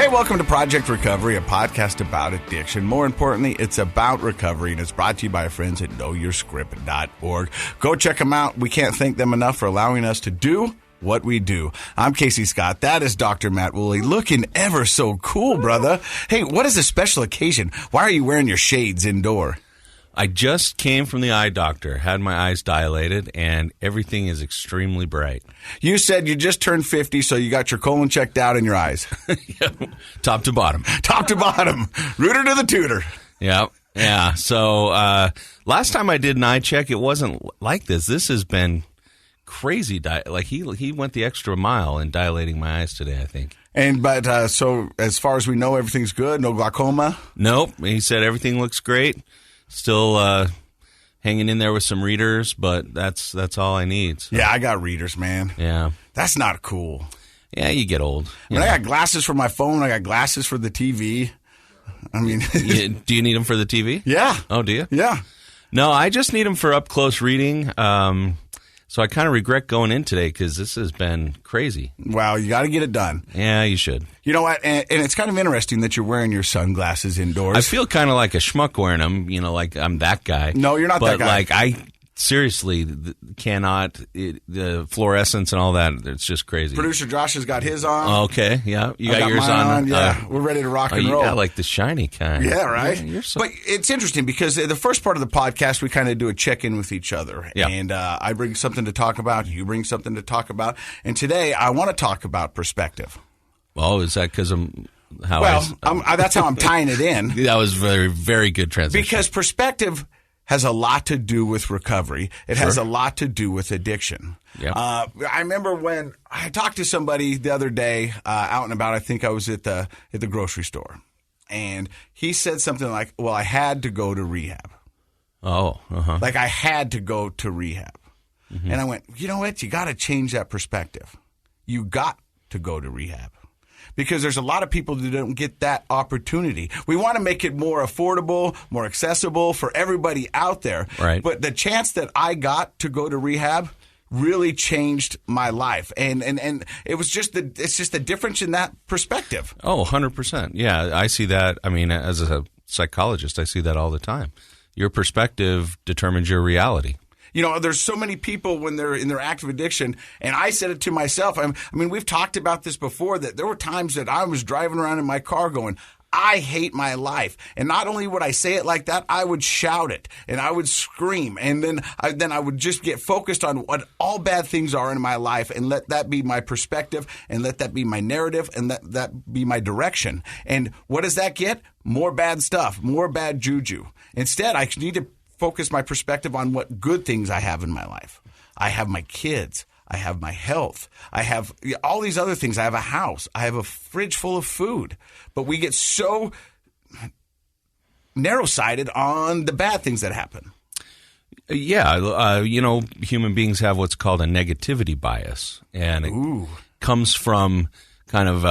Hey, welcome to Project Recovery, a podcast about addiction. More importantly, it's about recovery, and it's brought to you by our friends at KnowYourScript.org. Go check them out. We can't thank them enough for allowing us to do what we do. I'm Casey Scott. That is Dr. Matt Woolley, looking ever so cool, brother. Hey, what is a special occasion? Why are you wearing your shades indoor? I just came from the eye doctor, had my eyes dilated, and everything is extremely bright. You said you just turned 50, so you got your colon checked out in your eyes. Yeah, top to bottom. Top to bottom. Rooter to the tutor. Yeah. So last time I did an eye check, it wasn't like this. This has been crazy. Like he went the extra mile in dilating my eyes today, I think. But so as far as we know, everything's good? No glaucoma? Nope. He said everything looks great. Still hanging in there with some readers, but that's all I need. So. Yeah, I got readers, man. Yeah. That's not cool. Yeah, you get old. I got glasses for my phone. I got glasses for the TV. I mean. Do you need them for the TV? Yeah. Oh, do you? Yeah. No, I just need them for up-close reading. So I kind of regret going in today because this has been crazy. Well, you got to get it done. Yeah, you should. You know what? And it's kind of interesting that you're wearing your sunglasses indoors. I feel kind of like a schmuck wearing them, like I'm that guy. No, you're not that guy. But I seriously cannot, the fluorescence and all that, it's just crazy. Producer Josh has got his on. Okay, yeah. You got yours mine on. Yeah, we're ready to rock and roll. You got like the shiny kind. Yeah, right? Yeah, But it's interesting because the first part of the podcast, we kind of do a check-in with each other. Yeah. And I bring something to talk about. You bring something to talk about. And today, I want to talk about perspective. Oh, is that because I'm... that's how I'm tying it in. That was very, very good transition. Because perspective has a lot to do with recovery. It has a lot to do with addiction. Yep. I remember when I talked to somebody the other day out and about. I think I was at the grocery store. And he said something like, well, I had to go to rehab. Oh, uh-huh. Like I had to go to rehab. Mm-hmm. And I went, you know what? You got to change that perspective. You got to go to rehab. Because there's a lot of people that don't get that opportunity. We want to make it more affordable, more accessible for everybody out there. Right. But the chance that I got to go to rehab really changed my life. And it was it's just a difference in that perspective. Oh, 100%. Yeah, I see that. I mean, as a psychologist, I see that all the time. Your perspective determines your reality. You know, there's so many people when they're in their active addiction, and I said it to myself. I mean, we've talked about this before, that there were times that I was driving around in my car going, I hate my life. And not only would I say it like that, I would shout it and I would scream. And then I would just get focused on what all bad things are in my life and let that be my perspective and let that be my narrative and let that be my direction. And what does that get? More bad stuff, more bad juju. Instead, I need to focus my perspective on what good things I have in my life. I have my kids. I have my health. I have all these other things. I have a house. I have a fridge full of food. But we get so narrow-sighted on the bad things that happen. Yeah. Human beings have what's called a negativity bias. And it comes from kind of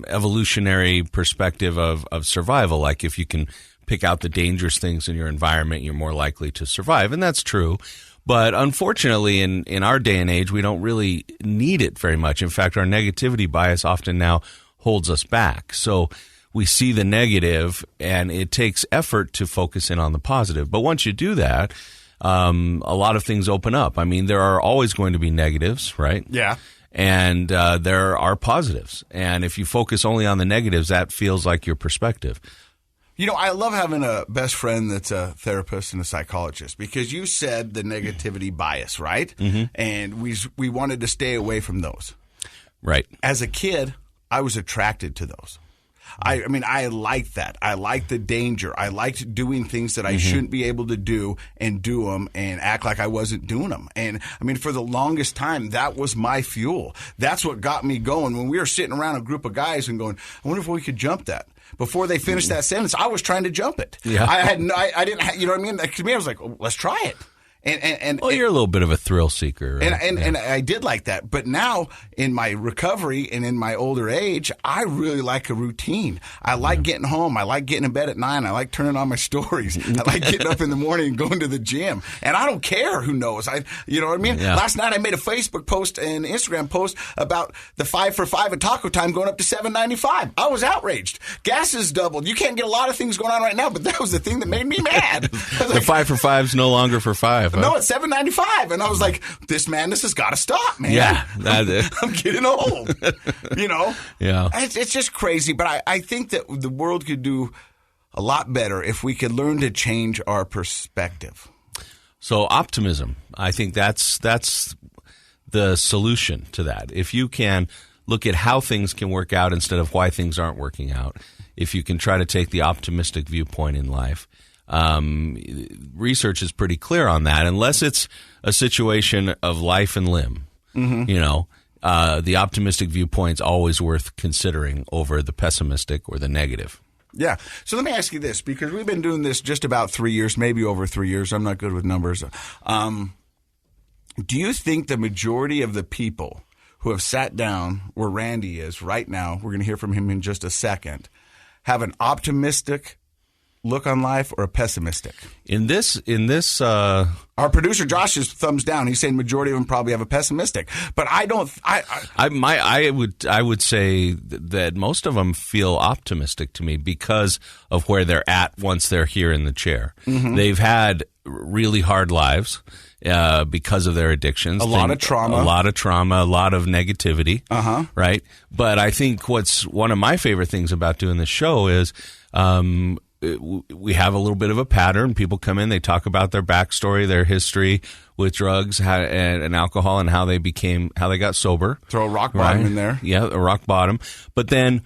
evolutionary perspective of survival. Like if you can pick out the dangerous things in your environment, you're more likely to survive. And that's true. But unfortunately, in our day and age, we don't really need it very much. In fact, our negativity bias often now holds us back. So we see the negative, and it takes effort to focus in on the positive. But once you do that, a lot of things open up. I mean, there are always going to be negatives, right? Yeah. And there are positives. And if you focus only on the negatives, that feels like your perspective. You know, I love having a best friend that's a therapist and a psychologist because you said the negativity bias, right? Mm-hmm. And we wanted to stay away from those. Right. As a kid, I was attracted to those. I mean, I liked that. I liked the danger. I liked doing things that I shouldn't be able to do and do them and act like I wasn't doing them. And I mean, for the longest time, that was my fuel. That's what got me going. When we were sitting around a group of guys and going, I wonder if we could jump that. Before they finished that sentence, I was trying to jump it. Yeah. I didn't, you know what I mean? To me, I was like, let's try it. Well, you're a little bit of a thrill seeker. Right? And I did like that. But now in my recovery and in my older age, I really like a routine. I like getting home. I like getting in bed at 9. I like turning on my stories. I like getting up in the morning and going to the gym. And I don't care who knows. You know what I mean? Yeah. Last night I made a Facebook post and Instagram post about the 5 for $5 at Taco Time going up to $7.95. I was outraged. Gas has doubled. You can't get a lot of things going on right now, but that was the thing that made me mad. The 5 for $5's no longer for $5. Huh? No, it's $7.95, and I was like, "This madness has got to stop, man." Yeah, I'm getting old. You know, yeah, it's just crazy. But I think that the world could do a lot better if we could learn to change our perspective. So optimism, I think that's the solution to that. If you can look at how things can work out instead of why things aren't working out, if you can try to take the optimistic viewpoint in life. Research is pretty clear on that. Unless it's a situation of life and limb, the optimistic viewpoint's always worth considering over the pessimistic or the negative. Yeah. So let me ask you this, because we've been doing this just about 3 years, maybe over 3 years. I'm not good with numbers. Do you think the majority of the people who have sat down where Randy is right now, we're going to hear from him in just a second, have an optimistic look on life or a pessimistic? In this, our producer Josh is thumbs down. He's saying majority of them probably have a pessimistic, but I don't. I would say that most of them feel optimistic to me because of where they're at once they're here in the chair. Mm-hmm. They've had really hard lives because of their addictions. A lot of trauma, a lot of negativity. Right. But I think what's one of my favorite things about doing this show is. We have a little bit of a pattern. People come in, they talk about their backstory, their history with drugs and alcohol, and how they got sober. Throw a rock bottom in there. Yeah, a rock bottom. But then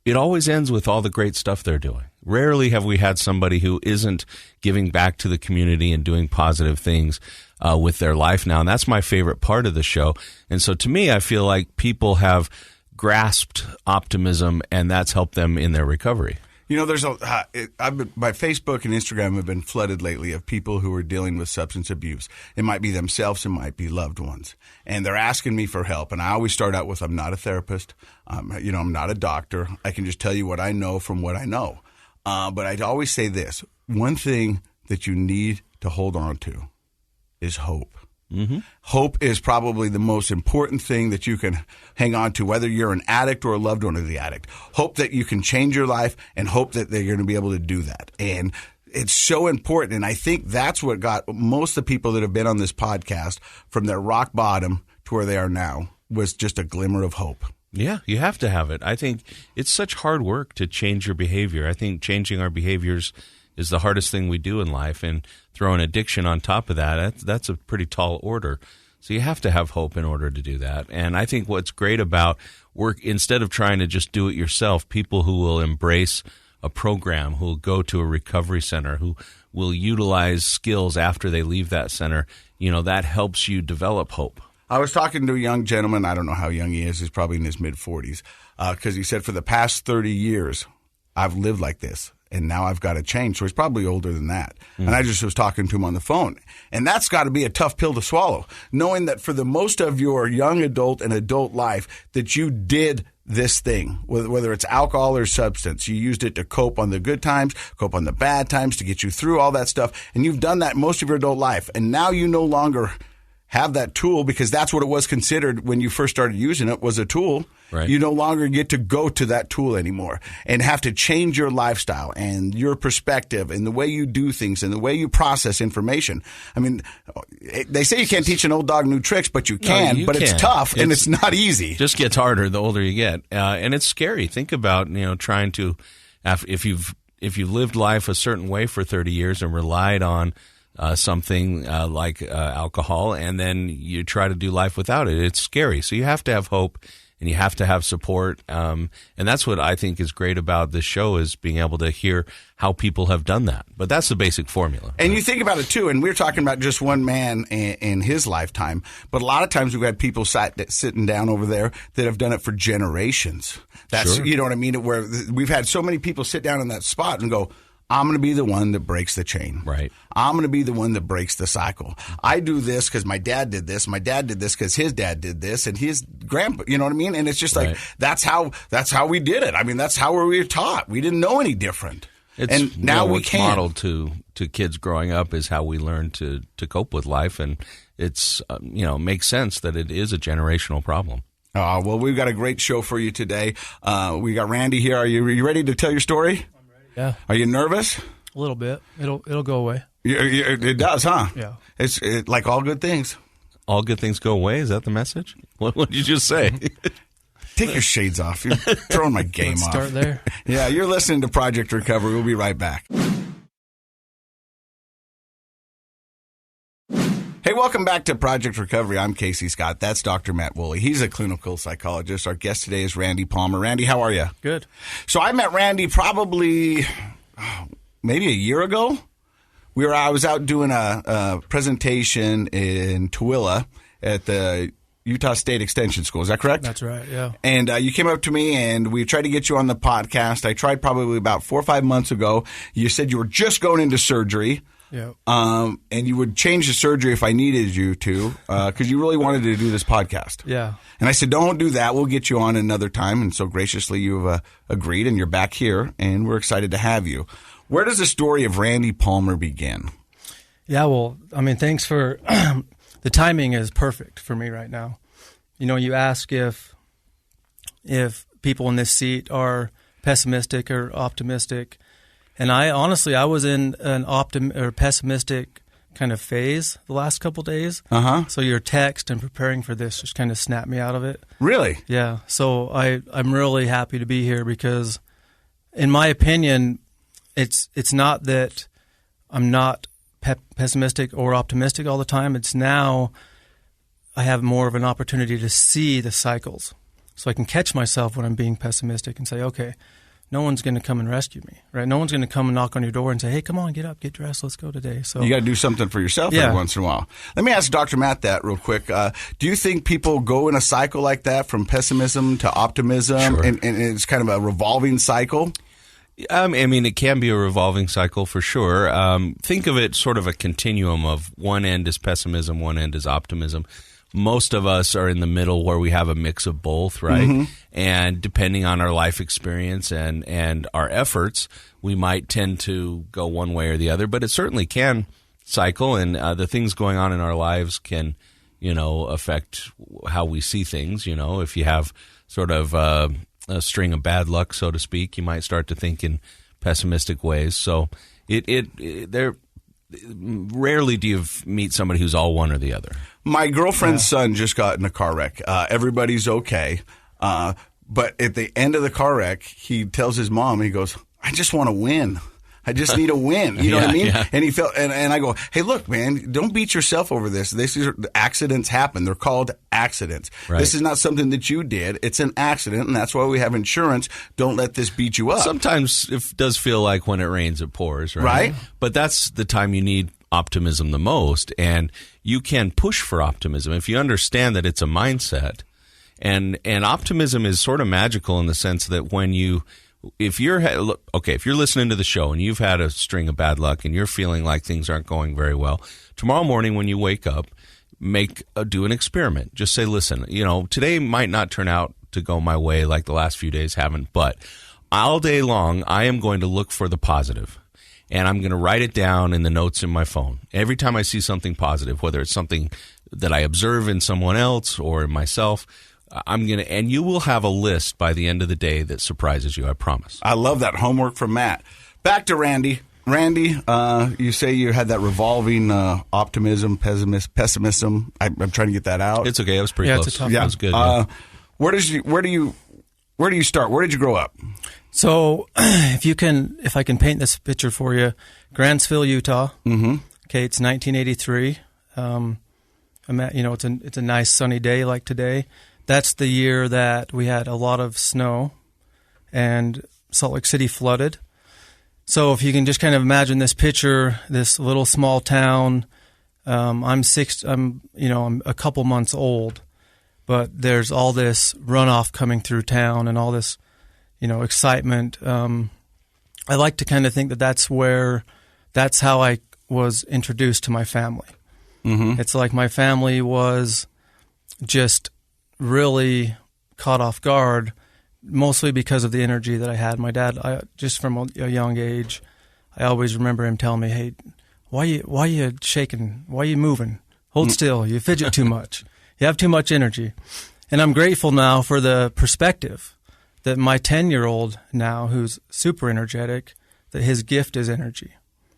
it always ends with all the great stuff they're doing. Rarely have we had somebody who isn't giving back to the community and doing positive things with their life now. And that's my favorite part of the show. And so to me, I feel like people have grasped optimism, and that's helped them in their recovery. You know, my Facebook and Instagram have been flooded lately of people who are dealing with substance abuse. It might be themselves, it might be loved ones, and they're asking me for help. And I always start out with, "I'm not a therapist. I'm not a doctor. I can just tell you what I know from what I know." But I always say this: one thing that you need to hold on to is hope. Mm-hmm. Hope is probably the most important thing that you can hang on to, whether you're an addict or a loved one of the addict. Hope that you can change your life, and hope that they're going to be able to do that. And it's so important. And I think that's what got most of the people that have been on this podcast from their rock bottom to where they are now, was just a glimmer of hope. Yeah, you have to have it. I think it's such hard work to change your behavior. I think changing our behaviors is the hardest thing we do in life, and throwing addiction on top of that, that's a pretty tall order. So you have to have hope in order to do that. And I think what's great about work, instead of trying to just do it yourself, people who will embrace a program, who will go to a recovery center, who will utilize skills after they leave that center, that helps you develop hope. I was talking to a young gentleman, I don't know how young he is, he's probably in his mid-40s, because he said, for the past 30 years, I've lived like this. And now I've got to change. So he's probably older than that. And I just was talking to him on the phone. And that's got to be a tough pill to swallow, knowing that for the most of your young adult and adult life that you did this thing, whether it's alcohol or substance. You used it to cope on the good times, cope on the bad times, to get you through all that stuff. And you've done that most of your adult life. And now you no longer have that tool, because that's what it was considered when you first started using it, was a tool. Right. You no longer get to go to that tool anymore, and have to change your lifestyle and your perspective and the way you do things and the way you process information. I mean, they say you can't teach an old dog new tricks, but you can. It's tough, and it's not easy. It just gets harder the older you get, and it's scary. Think about trying to, if you've lived life a certain way for 30 years and relied on something like alcohol, and then you try to do life without it. It's scary. So you have to have hope, and you have to have support. And that's what I think is great about this show, is being able to hear how people have done that. But that's the basic formula. And you think about it, too, and we're talking about just one man in his lifetime, but a lot of times we've had people sitting down over there that have done it for generations. That's, Sure. You know what I mean? Where we've had so many people sit down in that spot and go, I'm going to be the one that breaks the chain. Right. I'm going to be the one that breaks the cycle. I do this because my dad did this. My dad did this because his dad did this, and his grandpa. You know what I mean? And it's just like that's how we did it. I mean, that's how we were taught. We didn't know any different. And now we can. Modeled to kids growing up is how we learn to cope with life, and it's makes sense that it is a generational problem. Well, we've got a great show for you today. We got Randy here. Are you ready to tell your story? Yeah. Are you nervous? A little bit. It'll go away. It does, huh? Yeah. It's like all good things. All good things go away? Is that the message? What did you just say? Take your shades off. You're throwing my game off. Start there. Yeah, you're listening to Project Recovery. We'll be right back. Hey, welcome back to Project Recovery. I'm Casey Scott. That's Dr. Matt Woolley. He's a clinical psychologist. Our guest today is Randy Palmer. Randy, how are you? Good. So I met Randy probably maybe a year ago. I was out doing a presentation in Tooele at the Utah State Extension School. Is that correct? That's right, yeah. And you came up to me, and we tried to get you on the podcast. I tried probably about 4 or 5 months ago. You said you were just going into surgery. Yeah. And you would change the surgery if I needed you to, because you really wanted to do this podcast. Yeah. And I said, don't do that. We'll get you on another time. And so graciously you've agreed, and you're back here, and we're excited to have you. Where does the story of Randy Palmer begin? Yeah, well, I mean, thanks for the timing is perfect for me right now. You know, you ask if people in this seat are pessimistic or optimistic. And I was in an pessimistic kind of phase the last couple of days. Uh-huh. So your text and preparing for this just kind of snapped me out of it. Really? Yeah. So I'm really happy to be here because, in my opinion, it's not that I'm not pessimistic or optimistic all the time. It's now I have more of an opportunity to see the cycles. So I can catch myself when I'm being pessimistic and say, okay, no one's going to come and rescue me, right? No one's going to come and knock on your door and say, hey, come on, get up, get dressed, let's go today. So you got to do something for yourself every once in a while. Let me ask Dr. Matt that real quick. Do you think people go in a cycle like that from pessimism to optimism, Sure. and it's kind of a revolving cycle? I mean, it can be a revolving cycle for sure. Think of it sort of a continuum of one end is pessimism, one end is optimism. Most of us are in the middle where we have a mix of both, right? Mm-hmm. And depending on our life experience and our efforts, we might tend to go one way or the other, but it certainly can cycle, and the things going on in our lives can, affect how we see things. If you have sort of a string of bad luck, so to speak, you might start to think in pessimistic ways. So rarely do you meet somebody who's all one or the other. My girlfriend's son just got in a car wreck. Everybody's okay. But at the end of the car wreck, he tells his mom, he goes, I just want to win. I just need a win. You know what I mean? Yeah. And he felt, and I go, hey, look, man, don't beat yourself over this. Accidents happen. They're called accidents. Right. This is not something that you did. It's an accident, and that's why we have insurance. Don't let this beat you up. Sometimes it does feel like when it rains, it pours, right? Right. But that's the time you need optimism the most, and you can push for optimism if you understand that it's a mindset. And optimism is sort of magical in the sense that if you're listening to the show and you've had a string of bad luck and you're feeling like things aren't going very well, tomorrow morning when you wake up, do an experiment. Just say, listen, today might not turn out to go my way like the last few days haven't, but all day long I am going to look for the positive. And I'm going to write it down in the notes in my phone. Every time I see something positive, whether it's something that I observe in someone else or in myself, and you will have a list by the end of the day that surprises you, I promise. I love that homework from Matt. Back to Randy. Randy, you say you had that revolving optimism, pessimism. I'm trying to get that out. It's okay. That was pretty close. It's a tough That was good. Yeah. Where do you start? Where did you grow up? So if I can paint this picture for you, Grantsville, Utah. Mm-hmm. Okay, it's 1983. It's a nice sunny day like today. That's the year that we had a lot of snow and Salt Lake City flooded. So if you can just kind of imagine this picture, this little small town, I'm a couple months old, but there's all this runoff coming through town and all this, excitement. I like to kind of think that that's how I was introduced to my family. Mm-hmm. It's like my family was just really caught off guard, mostly because of the energy that I had. My dad, just from a young age, I always remember him telling me, "Hey, why you shaking? Why you moving? Hold still. You fidget too much. You have too much energy." And I'm grateful now for the perspective that my 10-year-old now, who's super energetic, that his gift is energy.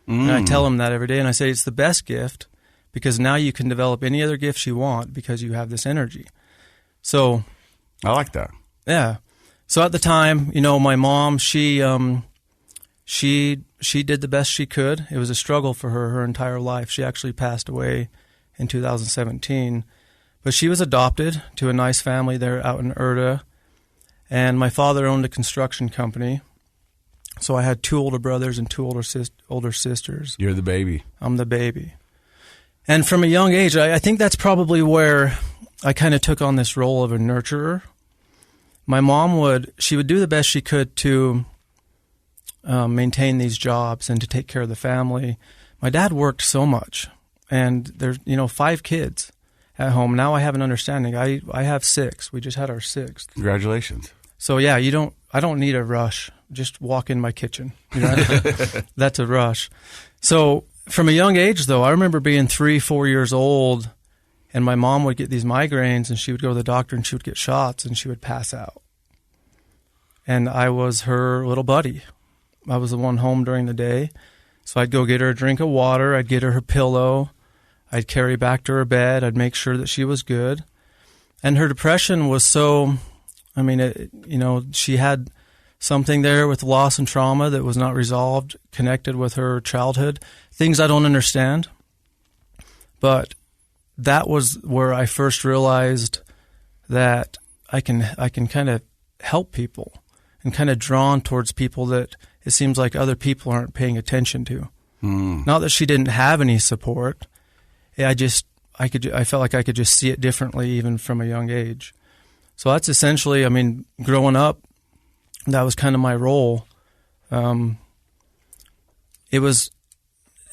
And I tell him that every day, and I say it's the best gift because now you can develop any other gifts you want because you have this energy. So I like that. Yeah. So at the time, my mom, she did the best she could. It was a struggle for her entire life. She actually passed away in 2017. But she was adopted to a nice family there out in Urda. And my father owned a construction company. So I had 2 older brothers and 2 older sisters. You're the baby. I'm the baby. And from a young age, I think that's probably where I kind of took on this role of a nurturer. My mom would do the best she could to maintain these jobs and to take care of the family. My dad worked so much, and there's 5 kids at home. Now I have an understanding. I have 6. We just had our 6th. Congratulations. So yeah, I don't need a rush. Just walk in my kitchen. That's a rush. So from a young age, though, I remember being 3-4 years old, and my mom would get these migraines, and she would go to the doctor, and she would get shots, and she would pass out. And I was her little buddy. I was the one home during the day. So I'd go get her a drink of water. I'd get her pillow. I'd carry back to her bed. I'd make sure that she was good. And her depression was so, she had something there with loss and trauma that was not resolved, connected with her childhood, things I don't understand. But that was where I first realized that I can kind of help people and kind of drawn towards people that it seems like other people aren't paying attention to. Not that she didn't have any support. I felt like I could just see it differently even from a young age. So that's essentially, growing up, that was kind of my role. It was,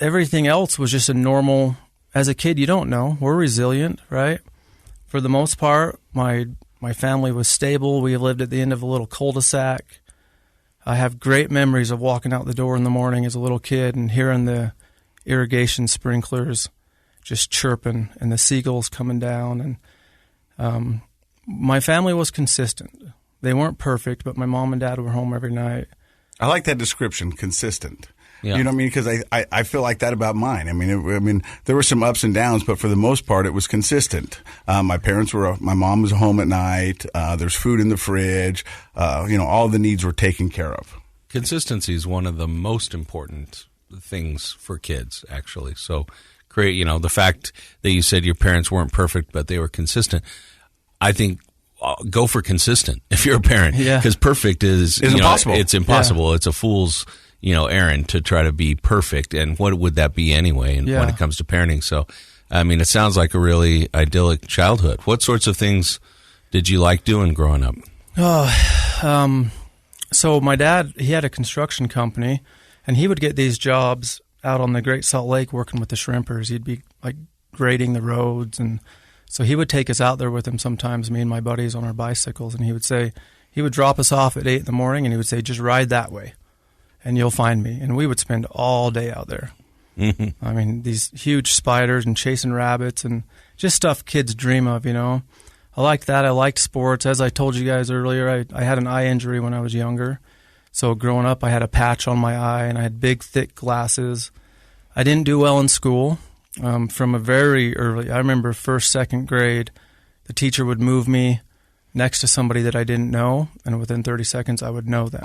everything else was just a normal, as a kid, you don't know. We're resilient, right? For the most part, my family was stable. We lived at the end of a little cul-de-sac. I have great memories of walking out the door in the morning as a little kid and hearing the irrigation sprinklers just chirping and the seagulls coming down. And my family was consistent. They weren't perfect, but my mom and dad were home every night. I like that description, consistent. Yeah. You know what I mean? Because I feel like that about mine. There were some ups and downs, but for the most part, it was consistent. My mom was home at night. There's food in the fridge. All the needs were taken care of. Consistency is one of the most important things for kids, actually. So the fact that you said your parents weren't perfect, but they were consistent. I think go for consistent if you're a parent. Yeah. Because perfect is impossible. It's impossible. Yeah. It's a fool's errand to try to be perfect. And what would that be anyway? And when it comes to parenting, so it sounds like a really idyllic childhood. What sorts of things did you like doing growing up? So my dad, he had a construction company, and he would get these jobs out on the Great Salt Lake working with the shrimpers. He'd be like grading the roads, and so he would take us out there with him sometimes, me and my buddies on our bicycles, and he would drop us off at 8 in the morning, and he would say, just ride that way, and you'll find me. And we would spend all day out there. Mm-hmm. These huge spiders and chasing rabbits and just stuff kids dream of, I liked that. I liked sports. As I told you guys earlier, I had an eye injury when I was younger. So growing up, I had a patch on my eye, and I had big, thick glasses. I didn't do well in school from a very early. I remember first, second grade, the teacher would move me next to somebody that I didn't know, and within 30 seconds, I would know them.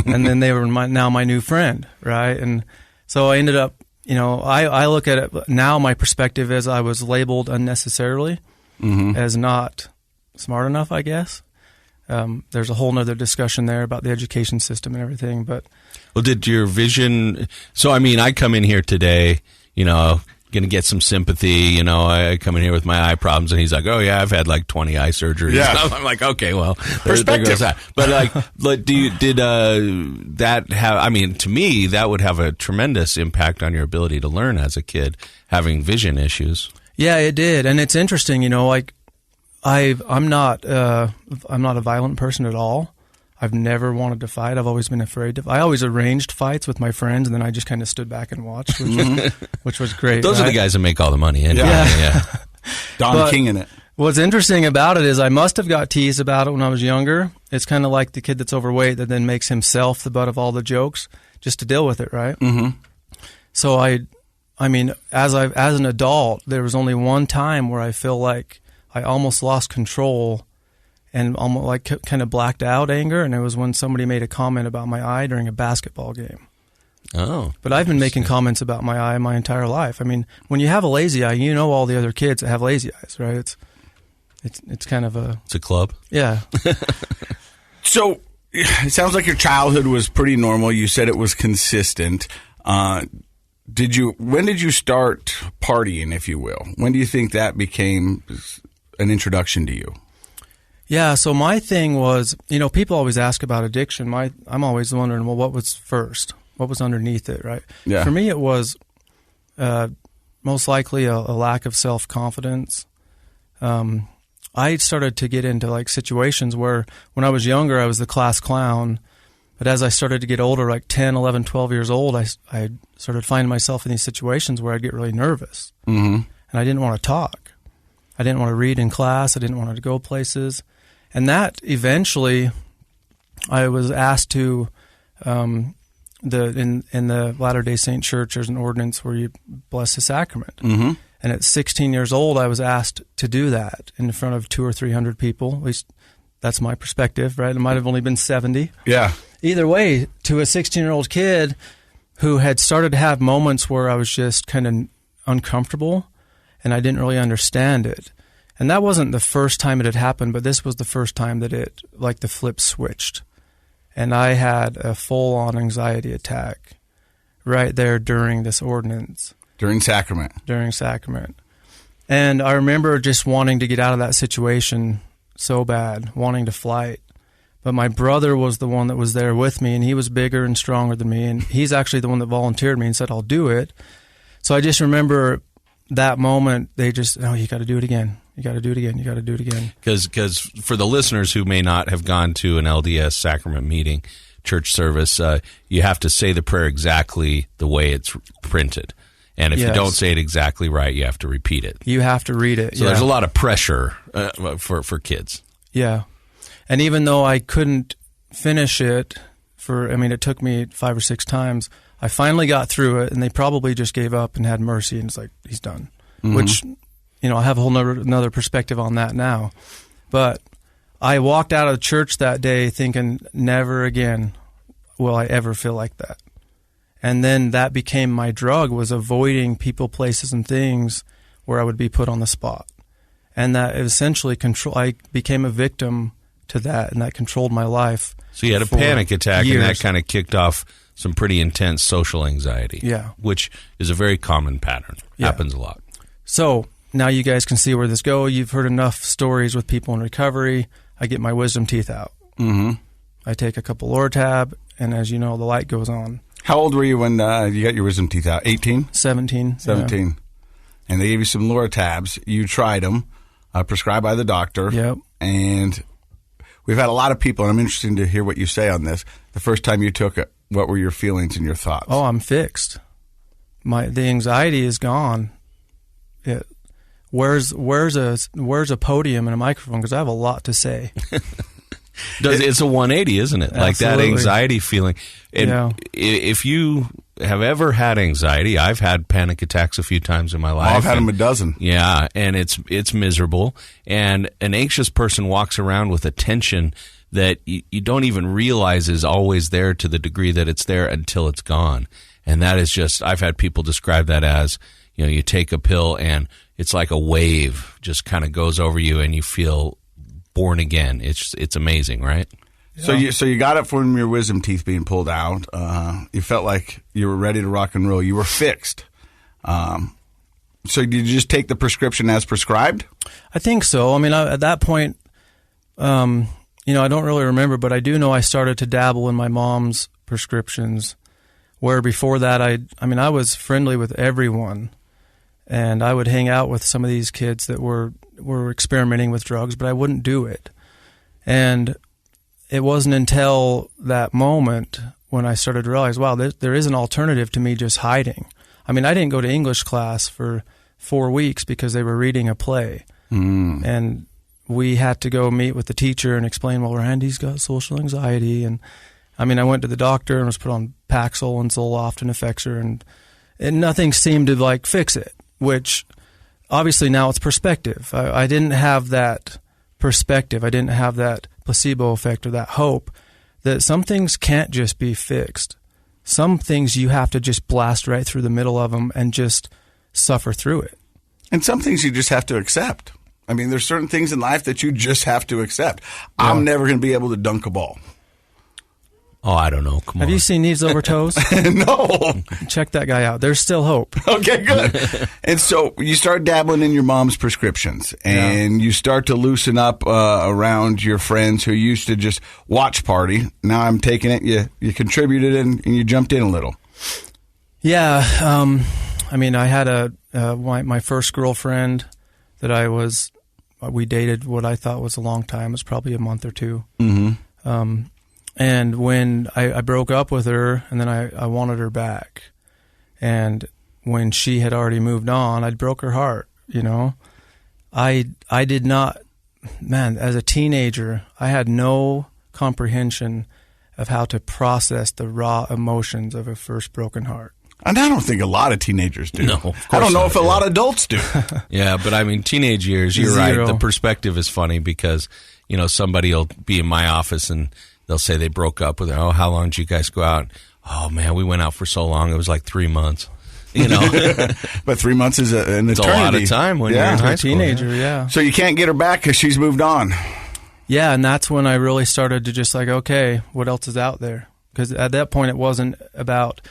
And then they were now my new friend, right? And so I ended up, I look at it now, my perspective is I was labeled unnecessarily as not smart enough, I guess. There's a whole nother discussion there about the education system and everything. But well, did your vision? So I come in here today, going to get some sympathy. I come in here with my eye problems, and he's like, "Oh yeah, I've had like 20 eye surgeries." Yeah. I'm like, "Okay, well, there goes that." But did that have? I mean, to me, that would have a tremendous impact on your ability to learn as a kid, having vision issues. Yeah, it did, and it's interesting. I'm not a violent person at all. I've never wanted to fight. I've always been afraid to. I always arranged fights with my friends, and then I just kind of stood back and watched, which was great. Those are the guys that make all the money. Yeah. Don King in it. What's interesting about it is I must have got teased about it when I was younger. It's kind of like the kid that's overweight that then makes himself the butt of all the jokes just to deal with it, right? Mm-hmm. So I mean, as an adult, there was only one time where I feel like I almost lost control and almost like kind of blacked out anger, and it was when somebody made a comment about my eye during a basketball game. Oh. But I've been making comments about my eye my entire life. I mean, when you have a lazy eye, you know all the other kids that have lazy eyes, right? It's kind of a... It's a club. Yeah. So it sounds like your childhood was pretty normal. You said it was consistent. When did you start partying, if you will? When do you think that became an introduction to you? Yeah, so my thing was, people always ask about addiction. I'm always wondering, well, what was first? What was underneath it, right? Yeah. For me, it was most likely a lack of self-confidence. I started to get into like situations where when I was younger, I was the class clown. But as I started to get older, like 10, 11, 12 years old, I started finding myself in these situations where I'd get really nervous. Mm-hmm. And I didn't want to talk. I didn't want to read in class. I didn't want to go places. And that eventually, I was asked to, in the Latter-day Saint Church, there's an ordinance where you bless the sacrament. Mm-hmm. And at 16 years old, I was asked to do that in front of 200 or 300 people. At least that's my perspective, right? It might have only been 70. Yeah. Either way, to a 16-year-old kid who had started to have moments where I was just kind of uncomfortable and I didn't really understand it. And that wasn't the first time it had happened, but this was the first time that it, like the flip switched. And I had a full-on anxiety attack right there during this ordinance. During sacrament. And I remember just wanting to get out of that situation so bad, wanting to flight. But my brother was the one that was there with me, and he was bigger and stronger than me. And he's actually the one that volunteered me and said, I'll do it. So I just remember that moment, they just, you got to do it again. You got to do it again. You got to do it again. Because for the listeners who may not have gone to an LDS sacrament meeting, church service, you have to say the prayer exactly the way it's printed. And if you don't say it exactly right, you have to repeat it. You have to read it. So there's a lot of pressure for kids. Yeah. And even though I couldn't finish it it took me 5 or 6 times, I finally got through it, and they probably just gave up and had mercy, and it's like, he's done. Mm-hmm. Which, I have a whole another perspective on that now. But I walked out of the church that day thinking, never again will I ever feel like that. And then that became my drug, was avoiding people, places, and things where I would be put on the spot. And that essentially I became a victim to that, and that controlled my life. So you had a panic attack, years. And that kind of kicked off some pretty intense social anxiety. Yeah. Which is a very common pattern. Yeah. Happens a lot. So now you guys can see where this goes. You've heard enough stories with people in recovery. I get my wisdom teeth out. Mm-hmm. I take a couple Lortab, and as you know, the light goes on. How old were you when you got your wisdom teeth out? 18? 17. 17. Yeah. And they gave you some Lortabs. You tried them, prescribed by the doctor. Yep. And we've had a lot of people, and I'm interested to hear what you say on this. The first time you took it, what were your feelings and your thoughts? Oh, I'm fixed. The anxiety is gone. Where's a podium and a microphone? Because I have a lot to say. It's a 180, isn't it? Absolutely. Like that anxiety feeling. And if you have ever had anxiety, I've had panic attacks a few times in my life. I've had them a dozen. Yeah, and it's miserable. And an anxious person walks around with a tension that you don't even realize is always there, to the degree that it's there until it's gone. And that is just, I've had people describe that as, you take a pill and it's like a wave just kind of goes over you and you feel born again. It's amazing, right? Yeah. So you got it from your wisdom teeth being pulled out. You felt like you were ready to rock and roll. You were fixed. So did you just take the prescription as prescribed? I think so. I mean, at that point, I don't really remember, but I do know I started to dabble in my mom's prescriptions, where before that, I was friendly with everyone, and I would hang out with some of these kids that were experimenting with drugs, but I wouldn't do it. And it wasn't until that moment when I started to realize, wow, there is an alternative to me just hiding. I mean, I didn't go to English class for 4 weeks because they were reading a play. And we had to go meet with the teacher and explain, well, Randy's got social anxiety. And I mean, I went to the doctor and was put on Paxil and Zoloft and Effexor, and nothing seemed to fix it, which obviously now it's perspective. I didn't have that perspective. I didn't have that placebo effect or that hope that some things can't just be fixed. Some things you have to just blast right through the middle of them and just suffer through it. And some things you just have to accept. I mean, there's certain things in life that you just have to accept. Yeah. I'm never going to be able to dunk a ball. Oh, I don't know. Come on. Have you seen Knees Over Toes? No. Check that guy out. There's still hope. Okay, good. And so you start dabbling in your mom's prescriptions, and you start to loosen up around your friends who used to just watch party. Now I'm taking it. You contributed and you jumped in a little. Yeah. I mean, I had my first girlfriend that we dated what I thought was a long time. It was probably a month or two. Mm-hmm. And when I broke up with her, and then I wanted her back. And when she had already moved on, I'd broke her heart, I did not, as a teenager, I had no comprehension of how to process the raw emotions of a first broken heart. And I don't think a lot of teenagers do. No, of course I don't know not, if a lot of adults do. Yeah, but I mean, teenage years, you're right. The perspective is funny because, somebody will be in my office and they'll say they broke up with her. Oh, how long did you guys go out? Oh, man, we went out for so long. It was like 3 months, But 3 months is an eternity. It's a lot of time when you're in high school. Teenager, yeah. So you can't get her back because she's moved on. Yeah, and that's when I really started to just okay, what else is out there? Because at that point it wasn't about,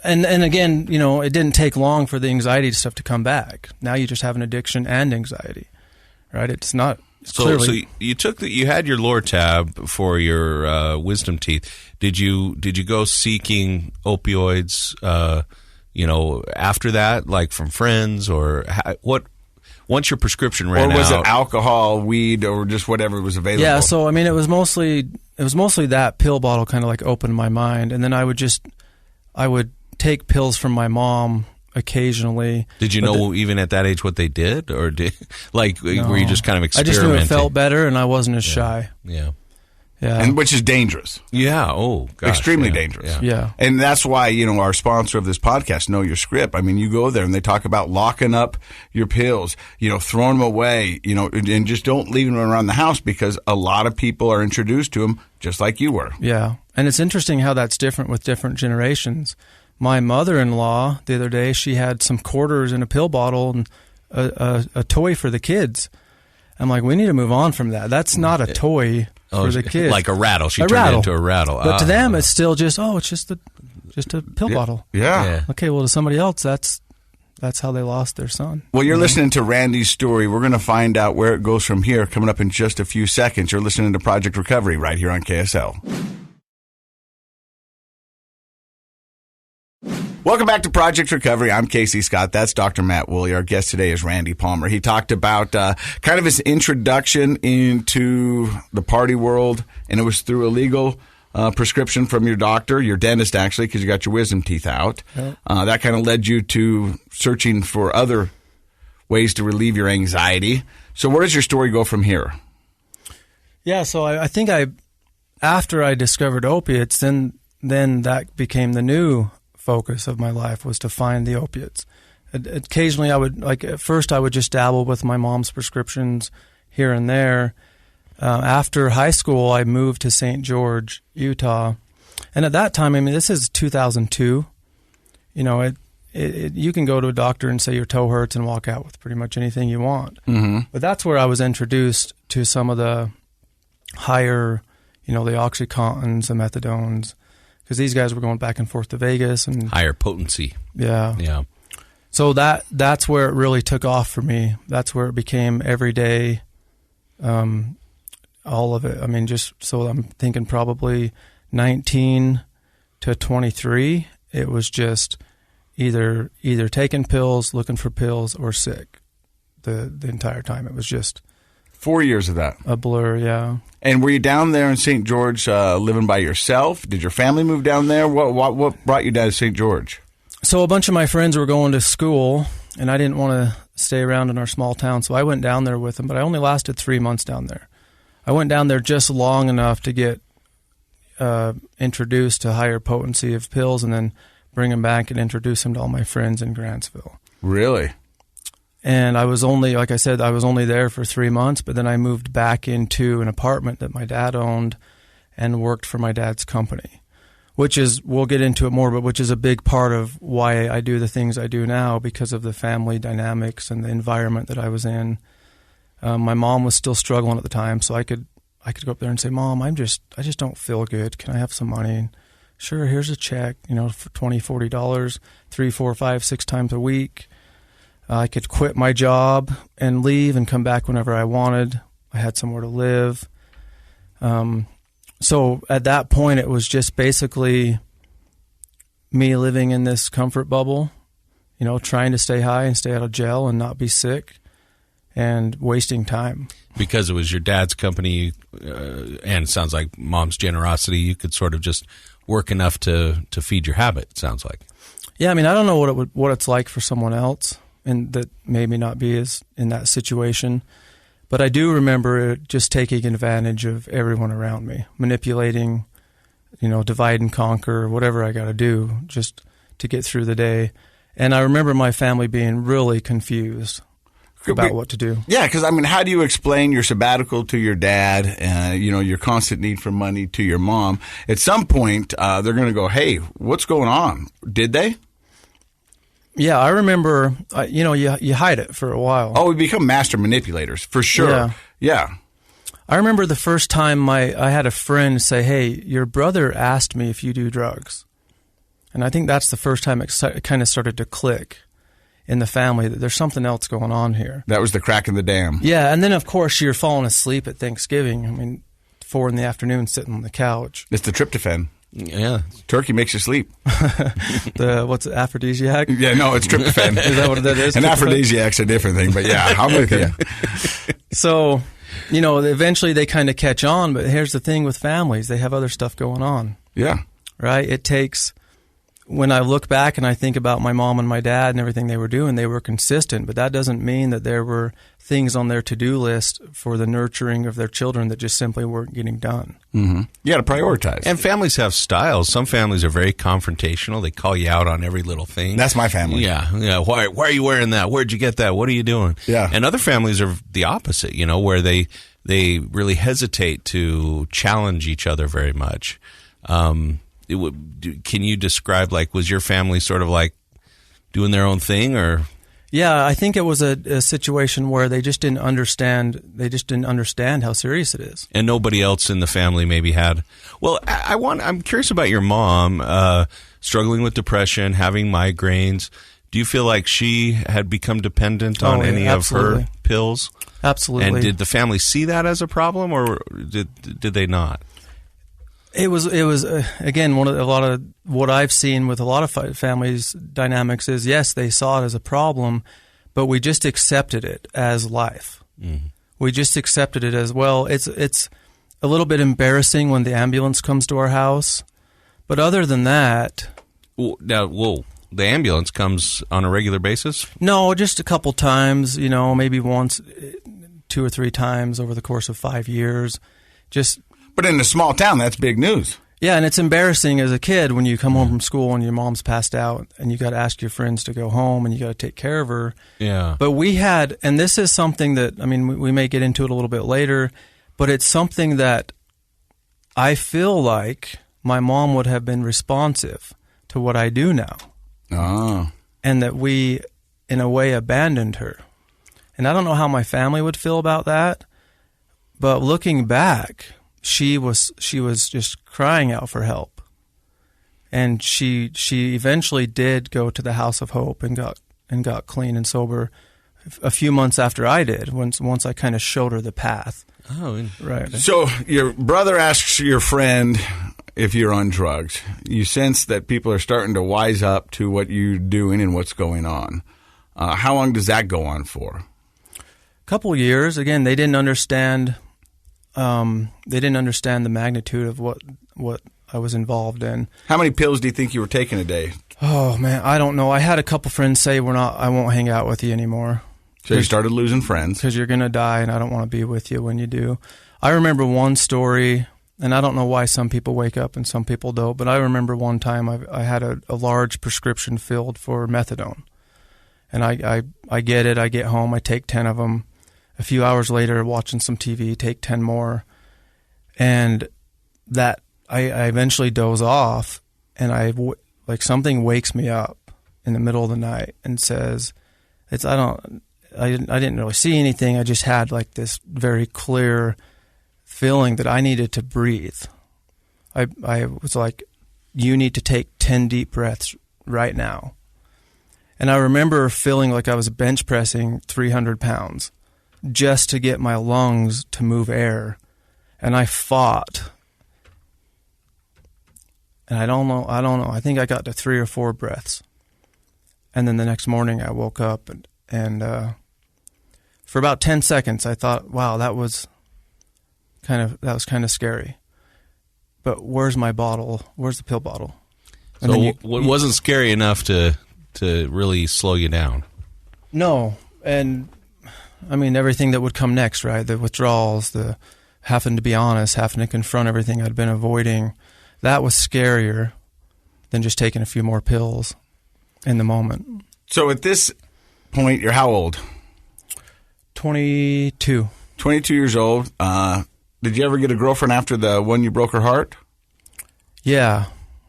and again, it didn't take long for the anxiety stuff to come back. Now you just have an addiction and anxiety, right? It's not. So you had your Lortab for your wisdom teeth. Did you go seeking opioids, after that, like from friends or what? Once your prescription ran out, or was it alcohol, weed, or just whatever was available? Yeah, so I mean, it was mostly that pill bottle kind of opened my mind, and then I would take pills from my mom occasionally. Did you know even at that age what they did, or were you just kind of experimenting? I just knew it felt better, and I wasn't as shy. Yeah. Yeah. And which is dangerous. Yeah. Oh, gosh. Extremely dangerous. Yeah. And that's why, our sponsor of this podcast, Know Your Script. I mean, you go there and they talk about locking up your pills, throwing them away, and just don't leave them around the house because a lot of people are introduced to them just like you were. Yeah. And it's interesting how that's different with different generations. My mother-in-law, the other day, she had some quarters in a pill bottle and a toy for the kids. I'm like, we need to move on from that. That's not a toy for the kids. Like a rattle. She turned it into a rattle. But to them, it's still just, it's just a pill bottle. Yeah. Okay, well, to somebody else, that's how they lost their son. Well, you're listening to Randy's story. We're going to find out where it goes from here coming up in just a few seconds. You're listening to Project Recovery right here on KSL. Welcome back to Project Recovery. I'm Casey Scott. That's Dr. Matt Woolley. Our guest today is Randy Palmer. He talked about kind of his introduction into the party world, and it was through a legal prescription from your doctor, your dentist actually, because you got your wisdom teeth out. Yep. That kind of led you to searching for other ways to relieve your anxiety. So where does your story go from here? Yeah, so I think after I discovered opiates, then that became the new focus of my life, was to find the opiates. Occasionally at first I would just dabble with my mom's prescriptions here and there. After high school, I moved to St. George, Utah. And at that time, I mean, this is 2002. You can go to a doctor and say your toe hurts and walk out with pretty much anything you want. Mm-hmm. But that's where I was introduced to some of the higher, the OxyContins, the methadones, because these guys were going back and forth to Vegas and higher potency. Yeah. Yeah. So that's where it really took off for me. That's where it became every day, all of it. I mean, just so I'm thinking probably 19 to 23, it was just either taking pills, looking for pills, or sick the entire time. It was just 4 years of that. a blur, yeah. And were you down there in St. George living by yourself? Did your family move down there? What brought you down to St. George? So a bunch of my friends were going to school, and I didn't want to stay around in our small town, so I went down there with them, but I only lasted 3 months down there. I went down there just long enough to get introduced to higher potency of pills, and then bring them back and introduce them to all my friends in Grantsville. Really? And I was only, like I said, I was only there for 3 months, but then I moved back into an apartment that my dad owned and worked for my dad's company, which is, we'll get into it more, but which is a big part of why I do the things I do now, because of the family dynamics and the environment that I was in. My mom was still struggling at the time, so I could go up there and say, Mom, I just don't feel good. Can I have some money? And sure, here's a check, for $20, $40, 3, 4, 5, 6 times a week. I could quit my job and leave and come back whenever I wanted. I had somewhere to live. So at that point, it was just basically me living in this comfort bubble, trying to stay high and stay out of jail and not be sick, and wasting time. Because it was your dad's company, and it sounds like Mom's generosity, you could sort of just work enough to feed your habit, it sounds like. Yeah, I mean, I don't know what it's like for someone else, and that maybe not be as in that situation. But I do remember just taking advantage of everyone around me, manipulating, divide and conquer, whatever I got to do just to get through the day. And I remember my family being really confused about what to do. Yeah, because, how do you explain your sabbatical to your dad, your constant need for money to your mom? At some point, they're going to go, hey, what's going on? Did they? Yeah, I remember, you hide it for a while. Oh, we become master manipulators, for sure. Yeah. I remember the first time I had a friend say, hey, your brother asked me if you do drugs. And I think that's the first time it kind of started to click in the family that there's something else going on here. That was the crack in the dam. Yeah, and then, of course, you're falling asleep at Thanksgiving. 4 p.m, sitting on the couch. It's the tryptophan. Yeah. Turkey makes you sleep. What's it, aphrodisiac? Yeah, no, it's tryptophan. Is that what that is? An aphrodisiac's a different thing, but yeah, I'm with you. So, eventually they kind of catch on, but here's the thing with families. They have other stuff going on. Yeah. Right? It takes, when I look back and I think about my mom and my dad and everything they were doing, they were consistent, but that doesn't mean that there were things on their to-do list for the nurturing of their children that just simply weren't getting done. Mm-hmm. You got to prioritize. And families have styles. Some families are very confrontational. They call you out on every little thing. That's my family. Yeah. Why are you wearing that? Where'd you get that? What are you doing? Yeah. And other families are the opposite, where they really hesitate to challenge each other very much. Can you describe, was your family sort of doing their own thing, or? Yeah, I think it was a situation where they just didn't understand. They just didn't understand how serious it is. And nobody else in the family maybe had. Well, I'm curious about your mom struggling with depression, having migraines. Do you feel like she had become dependent on any of her pills? Absolutely. And did the family see that as a problem, or did they not? It was again, a lot of what I've seen with a lot of families dynamics is, yes, they saw it as a problem, but we just accepted it as life. Mm-hmm. We just accepted it as, well, it's a little bit embarrassing when the ambulance comes to our house, but other than that. The ambulance comes on a regular basis? No, just a couple times, maybe once, 2 or 3 times over the course of 5 years. But in a small town, that's big news. Yeah, and it's embarrassing as a kid when you come home from school and your mom's passed out and you got to ask your friends to go home and you got to take care of her. Yeah. But we had, and this is something that, we may get into it a little bit later, but it's something that I feel like my mom would have been responsive to what I do now. Oh. And that we, in a way, abandoned her. And I don't know how my family would feel about that, but looking back, she was just crying out for help. And she eventually did go to the House of Hope and got and got clean and sober a few months after I did, once I kind of showed her the path. Oh, right. So your brother asks your friend if you're on drugs. You sense that people are starting to wise up to what you're doing and what's going on. How long does that go on for? A couple years. Again, they didn't understand. They didn't understand the magnitude of what I was involved in. How many pills do you think you were taking a day? Oh man, I don't know. I had a couple friends say I won't hang out with you anymore. So you started losing friends. Because you're going to die, and I don't want to be with you when you do. I remember one story, and I don't know why some people wake up and some people don't, but I remember one time I had a large prescription filled for methadone. And I get it. I get home. I take 10 of them. A few hours later, watching some TV, take 10 more. And that I eventually doze off, and something wakes me up in the middle of the night and says, I didn't really see anything. I just had like this very clear feeling that I needed to breathe. I was like, you need to take 10 deep breaths right now. And I remember feeling like I was bench pressing 300 pounds just to get my lungs to move air. And I fought. And I don't know. I think I got to 3 or 4 breaths. And then the next morning I woke up and for about 10 seconds, I thought, wow, that was kind of scary. But where's my bottle? Where's the pill bottle? And so it wasn't scary enough to really slow you down? No. And, I mean, everything that would come next, right? The withdrawals, the having to be honest, having to confront everything I'd been avoiding, that was scarier than just taking a few more pills in the moment. So at this point, you're how old? 22. 22 years old. Did you ever get a girlfriend after the one you broke her heart? Yeah.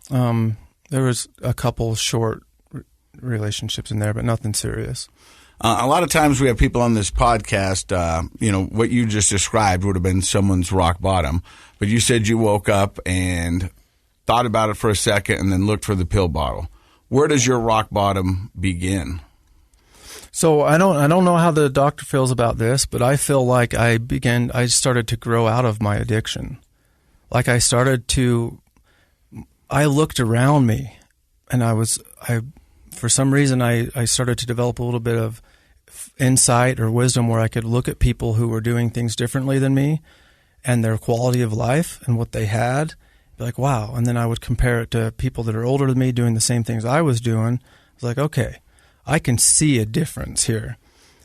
There was a couple short relationships in there, but nothing serious. A lot of times we have people on this podcast, what you just described would have been someone's rock bottom. But you said you woke up and thought about it for a second and then looked for the pill bottle. Where does your rock bottom begin? So I don't know how the doctor feels about this, but I feel like I started to grow out of my addiction. Like I looked around me and for some reason I started to develop a little bit of insight or wisdom where I could look at people who were doing things differently than me and their quality of life and what they had, be like, wow. And then I would compare it to people that are older than me doing the same things I was doing. I was like, okay, I can see a difference here.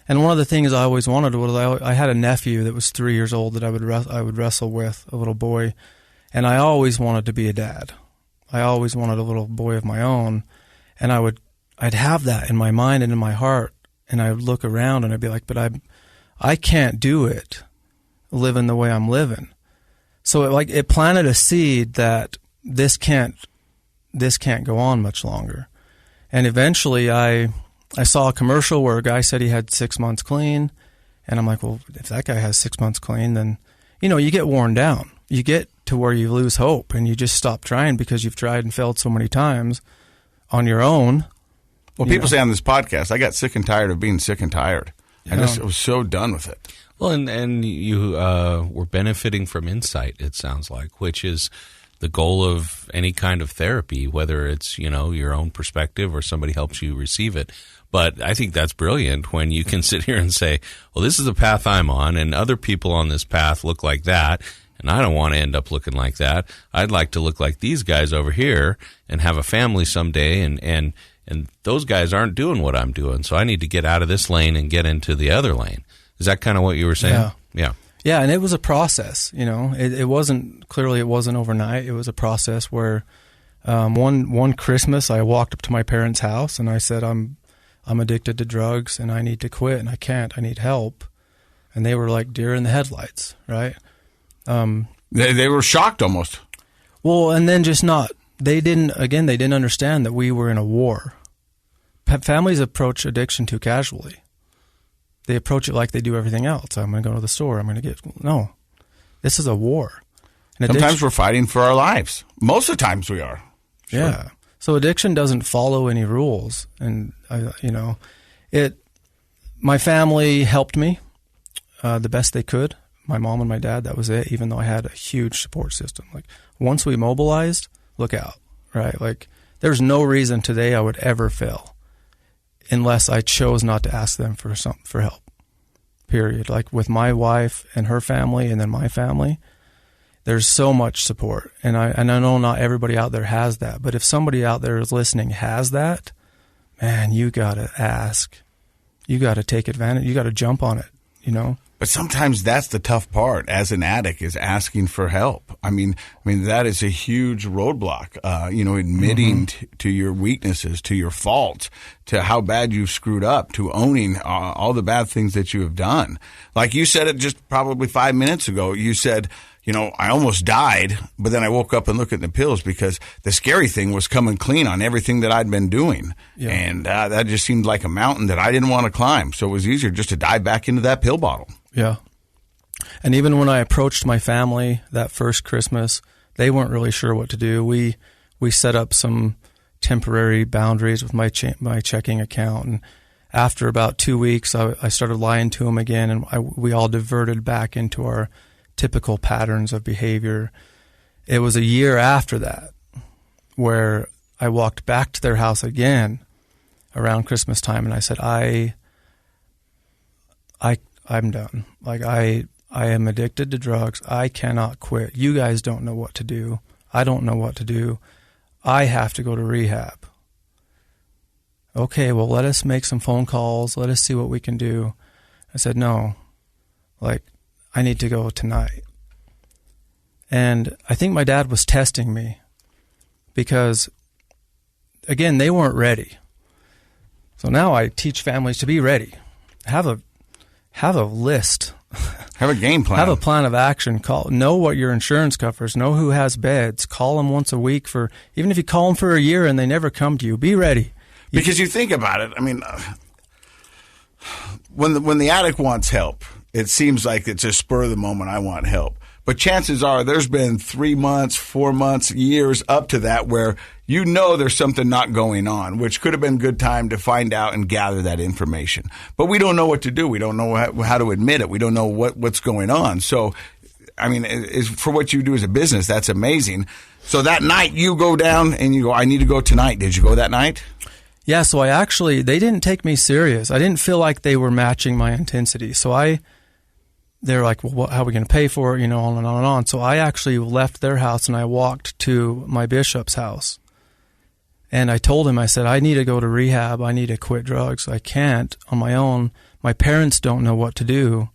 And one of the things I always wanted was I had a nephew that was 3 years old that I would wrestle with, a little boy, and I always wanted to be a dad. I always wanted a little boy of my own, and I'd have that in my mind and in my heart, and I would look around and I'd be like, but I can't do it living the way I'm living. So it planted a seed that this can't go on much longer. And eventually I saw a commercial where a guy said he had 6 months clean, and I'm like, well, if that guy has 6 months clean, then you get worn down. You get to where you lose hope and you just stop trying because you've tried and failed so many times on your own. Well, people say on this podcast, I got sick and tired of being sick and tired. I just was so done with it. Well, and you were benefiting from insight, it sounds like, which is the goal of any kind of therapy, whether it's, your own perspective or somebody helps you receive it. But I think that's brilliant when you can sit here and say, well, this is the path I'm on, and other people on this path look like that, and I don't want to end up looking like that. I'd like to look like these guys over here and have a family someday, and those guys aren't doing what I'm doing, so I need to get out of this lane and get into the other lane. Is that kind of what you were saying? Yeah. Yeah, and it was a process, It wasn't overnight. It was a process where one Christmas I walked up to my parents' house and I said, I'm addicted to drugs and I need to quit and I can't. I need help. And they were like deer in the headlights, right? They were shocked almost. Well, and then they didn't understand that we were in a war. Families approach addiction too casually. They approach it like they do everything else. I'm going to go to the store. No, this is a war. And sometimes we're fighting for our lives. Most of the times we are. Sure. Yeah. So addiction doesn't follow any rules. And, My family helped me the best they could. My mom and my dad, that was it, even though I had a huge support system. Like, once we mobilized, look out, right? Like, there's no reason today I would ever fail unless I chose not to ask them for help, period. Like, with my wife and her family and then my family, there's so much support. And I know not everybody out there has that, but if somebody out there is listening has that, man, you got to ask. You got to take advantage. You got to jump on it, you know? But sometimes that's the tough part as an addict, is asking for help. I mean that is a huge roadblock. Admitting to your weaknesses, to your faults, to how bad you've screwed up, to owning all the bad things that you have done. Like you said it just probably 5 minutes ago. You said, I almost died, but then I woke up and looked at the pills because the scary thing was coming clean on everything that I'd been doing. Yeah. And that just seemed like a mountain that I didn't want to climb. So it was easier just to dive back into that pill bottle. Yeah. And even when I approached my family that first Christmas, they weren't really sure what to do. We set up some temporary boundaries with my checking account. And after about 2 weeks, I started lying to them again, and we all diverted back into our typical patterns of behavior. It was a year after that where I walked back to their house again around Christmas time, and I said, I'm done. Like, I am addicted to drugs. I cannot quit. You guys don't know what to do. I don't know what to do. I have to go to rehab. Okay, well, let us make some phone calls. Let us see what we can do. I said, no, I need to go tonight. And I think my dad was testing me because, again, they weren't ready. So now I teach families to be ready. Have a list. Have a game plan. Have a plan of action. Know what your insurance covers. Know who has beds. Call them once a week even if you call them for a year and they never come to you, be ready. Because you think about it, when the addict wants help, it seems like it's a spur of the moment, I want help. But chances are there's been 3 months, 4 months, years up to that where there's something not going on, which could have been a good time to find out and gather that information. But we don't know what to do. We don't know how to admit it. We don't know what's going on. So, for what you do as a business, that's amazing. So that night you go down and you go, I need to go tonight. Did you go that night? Yeah, so they didn't take me serious. I didn't feel like they were matching my intensity. So they're like, well, how are we going to pay for it? On and on and on. So I actually left their house and I walked to my bishop's house. And I told him, I said, I need to go to rehab. I need to quit drugs. I can't on my own. My parents don't know what to do,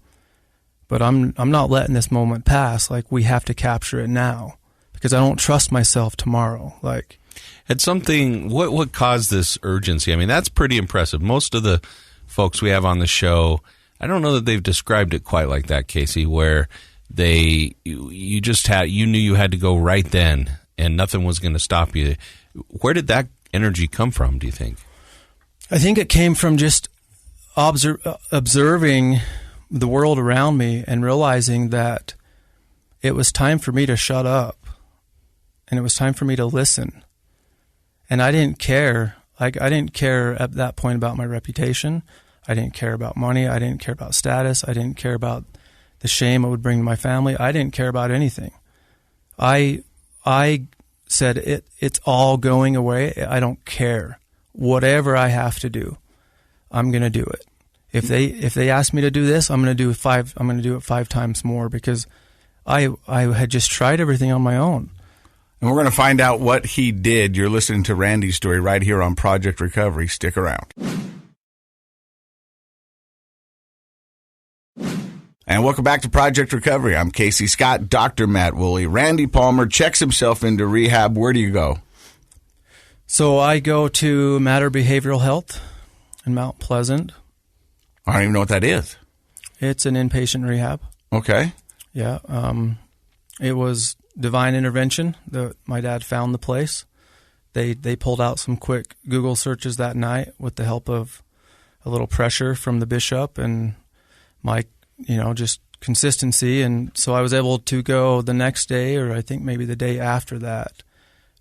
but I'm not letting this moment pass. Like, we have to capture it now because I don't trust myself tomorrow. Had something, what caused this urgency? That's pretty impressive. Most of the folks we have on the show, I don't know that they've described it quite like that, Casey, where you knew you had to go right then and nothing was going to stop you. Where did that energy come from, do you think? I think it came from just observing the world around me and realizing that it was time for me to shut up and it was time for me to listen. And I didn't care. I didn't care at that point about my reputation. I didn't care about money. I didn't care about status. I didn't care about the shame it would bring to my family. I didn't care about anything. I said, it's all going away. I don't care. Whatever I have to do, I'm going to do it. If they ask me to do this, I'm going to do it 5 times more because I had just tried everything on my own. And we're going to find out what he did. You're listening to Randy's story right here on Project Recovery. Stick around. And welcome back to Project Recovery. I'm Casey Scott, Dr. Matt Woolley. Randy Palmer checks himself into rehab. Where do you go? So I go to Matter Behavioral Health in Mount Pleasant. I don't even know what that is. It's an inpatient rehab. Okay. Yeah. It was divine intervention. My dad found the place. They pulled out some quick Google searches that night with the help of a little pressure from the bishop and my just consistency. And so I was able to go the next day, or I think maybe the day after that,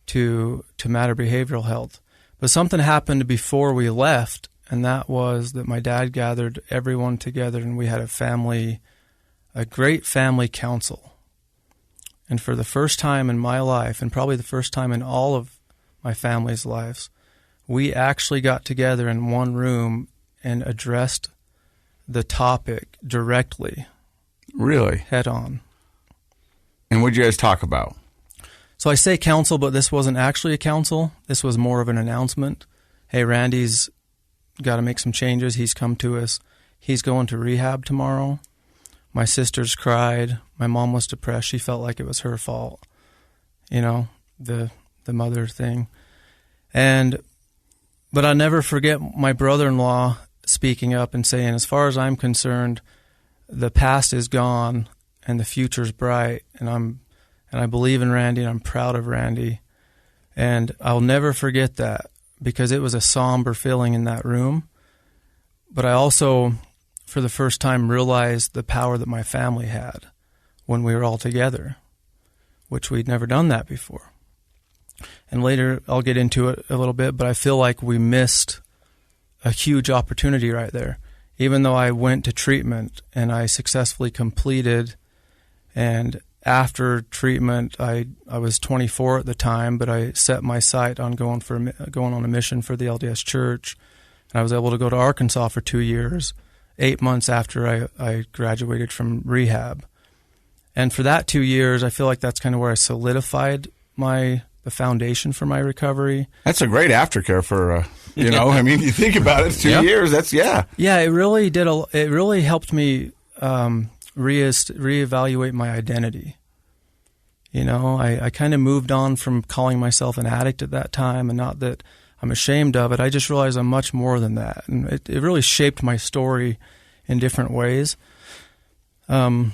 to Matter Behavioral Health. But something happened before we left and that was that my dad gathered everyone together, and we had a great family council. And for the first time in my life, and probably the first time in all of my family's lives, we actually got together in one room and addressed the topic directly. Really? Head on. And what did you guys talk about? So I say council, but this wasn't actually a council. This was more of an announcement. Hey, Randy's got to make some changes. He's come to us. He's going to rehab tomorrow. My sisters cried. My mom was depressed. She felt like it was her fault. You know, the mother thing. But I'll never forget my brother-in-law speaking up and saying, as far as I'm concerned, the past is gone and the future's bright, and I believe in Randy, and I'm proud of Randy. And I'll never forget that, because it was a somber feeling in that room. But I also, for the first time, realized the power that my family had when we were all together, which we'd never done that before. And later, I'll get into it a little bit, but I feel like we missed a huge opportunity right there. Even though I went to treatment and I successfully completed, and after treatment, I was 24 at the time, but I set my sight on going on a mission for the LDS Church, and I was able to go to Arkansas for 2 years, 8 months after I graduated from rehab. And for that 2 years, I feel like that's kind of where I solidified the foundation for my recovery. That's a great aftercare for, I mean, you think about it, 2 years, Yeah, it really did. It really helped me reevaluate my identity. You know, I kind of moved on from calling myself an addict at that time, and not that I'm ashamed of it. I just realized I'm much more than that. And it really shaped my story in different ways. When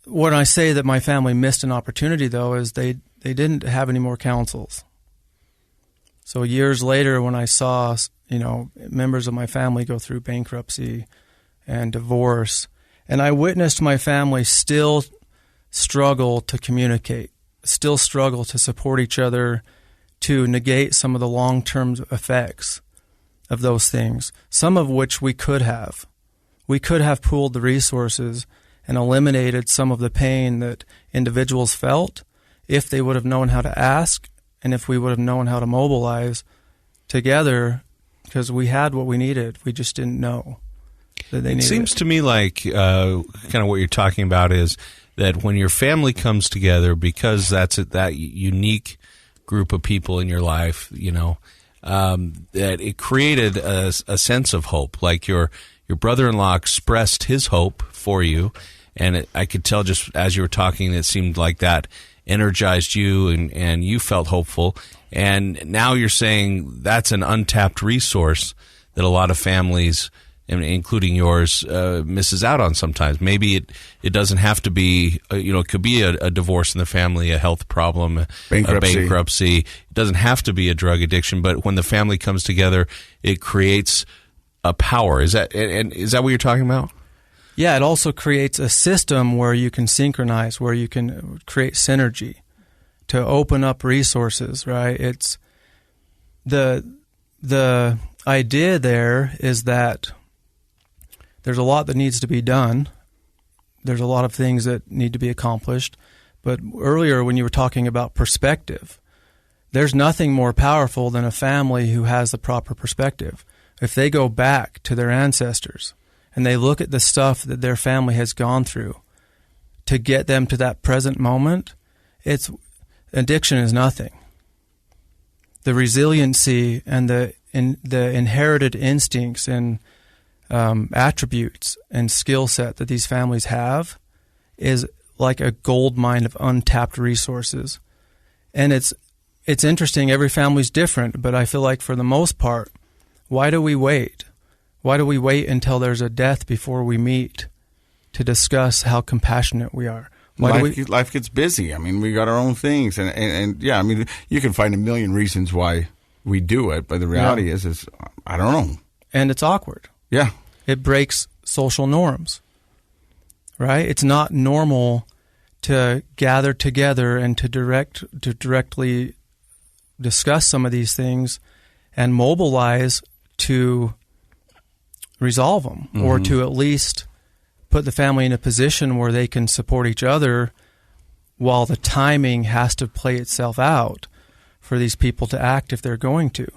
I say that my family missed an opportunity, though, is they didn't have any more counsels. So years later, when I saw, members of my family go through bankruptcy and divorce, and I witnessed my family still struggle to communicate, still struggle to support each other, to negate some of the long-term effects of those things, some of which we could have. We could have pooled the resources and eliminated some of the pain that individuals felt if they would have known how to ask, and if we would have known how to mobilize together, because we had what we needed. We just didn't know that they needed it. It seems to me like kind of what you're talking about is that when your family comes together, because that's that unique group of people in your life, that it created a sense of hope. Like your brother-in-law expressed his hope for you, and I could tell just as you were talking, it seemed like that energized you, and you felt hopeful. And now you're saying that's an untapped resource that a lot of families, including yours, misses out on sometimes. Maybe it doesn't have to be, it could be a divorce in the family, a health problem, a bankruptcy. It doesn't have to be a drug addiction, but when the family comes together, it creates a power. Is that what you're talking about? Yeah, it also creates a system where you can synchronize, where you can create synergy to open up resources, right? It's the idea there is that there's a lot that needs to be done. There's a lot of things that need to be accomplished. But earlier when you were talking about perspective, there's nothing more powerful than a family who has the proper perspective. If they go back to their ancestors and they look at the stuff that their family has gone through to get them to that present moment, addiction is nothing. The resiliency and the inherited instincts and attributes and skill set that these families have is like a gold mine of untapped resources. And it's interesting, every family's different, but I feel like for the most part, why do we wait? Why do we wait until there's a death before we meet to discuss how compassionate we are? Life gets busy. I mean, we got our own things. And yeah, I mean, you can find a million reasons why we do it, but the reality is I don't know. And it's awkward. Yeah. It breaks social norms, right? It's not normal to gather together and to directly discuss some of these things and mobilize to resolve them, or to at least put the family in a position where they can support each other while the timing has to play itself out for these people to act if they're going to.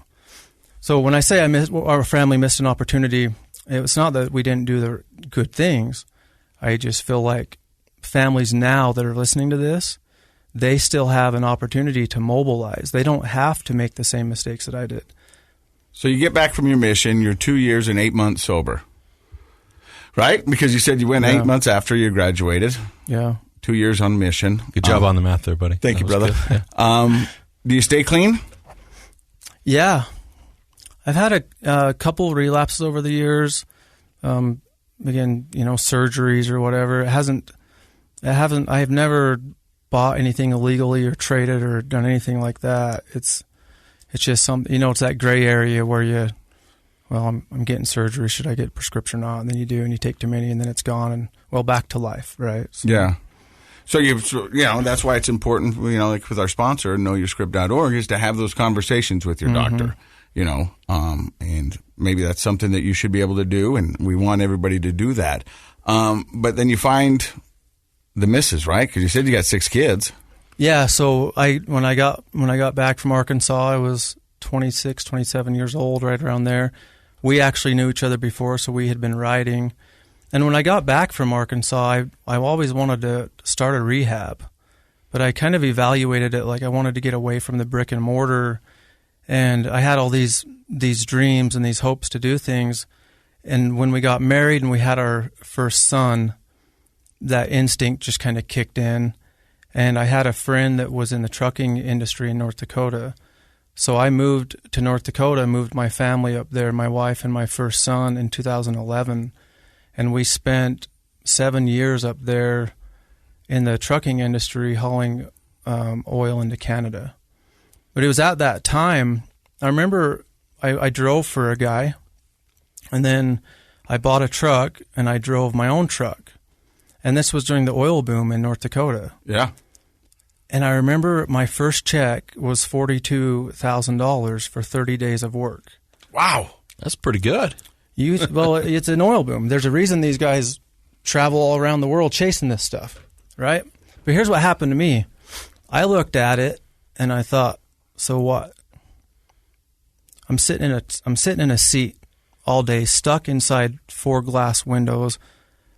So when I say our family missed an opportunity, it's not that we didn't do the good things. I just feel like families now that are listening to this, they still have an opportunity to mobilize. They don't have to make the same mistakes that I did. So you get back from your mission, you're 2 years and 8 months sober, right? Because you said you went 8 months after you graduated. Yeah. 2 years on mission. Good job on the math there, buddy. Thank you, brother. Yeah. Do you stay clean? Yeah. I've had a couple relapses over the years. Again, surgeries or whatever. I have never bought anything illegally or traded or done anything like that. It's just something, it's that gray area where I'm getting surgery. Should I get prescription or not? And then you do, and you take too many, and then it's gone, and back to life, right? So, yeah. So that's why it's important, like with our sponsor, KnowYourScript.org, is to have those conversations with your doctor, and maybe that's something that you should be able to do, and we want everybody to do that. But then you find the missus, right? Because you said you got 6 kids. Yeah. So when I got back from Arkansas, I was 26, 27 years old, right around there. We actually knew each other before, so we had been riding. And when I got back from Arkansas, I always wanted to start a rehab, but I kind of evaluated it like I wanted to get away from the brick and mortar, and I had all these dreams and these hopes to do things. And when we got married and we had our first son, that instinct just kind of kicked in. And I had a friend that was in the trucking industry in North Dakota. So I moved to North Dakota, moved my family up there, my wife and my first son, in 2011. And we spent 7 years up there in the trucking industry hauling oil into Canada. But it was at that time, I remember I drove for a guy, and then I bought a truck, and I drove my own truck. And this was during the oil boom in North Dakota. Yeah. And I remember my first check was $42,000 for 30 days of work. Wow. That's pretty good. It's an oil boom. There's a reason these guys travel all around the world chasing this stuff, right? But here's what happened to me. I looked at it and I thought, so what? I'm sitting in a seat all day, stuck inside 4 glass windows.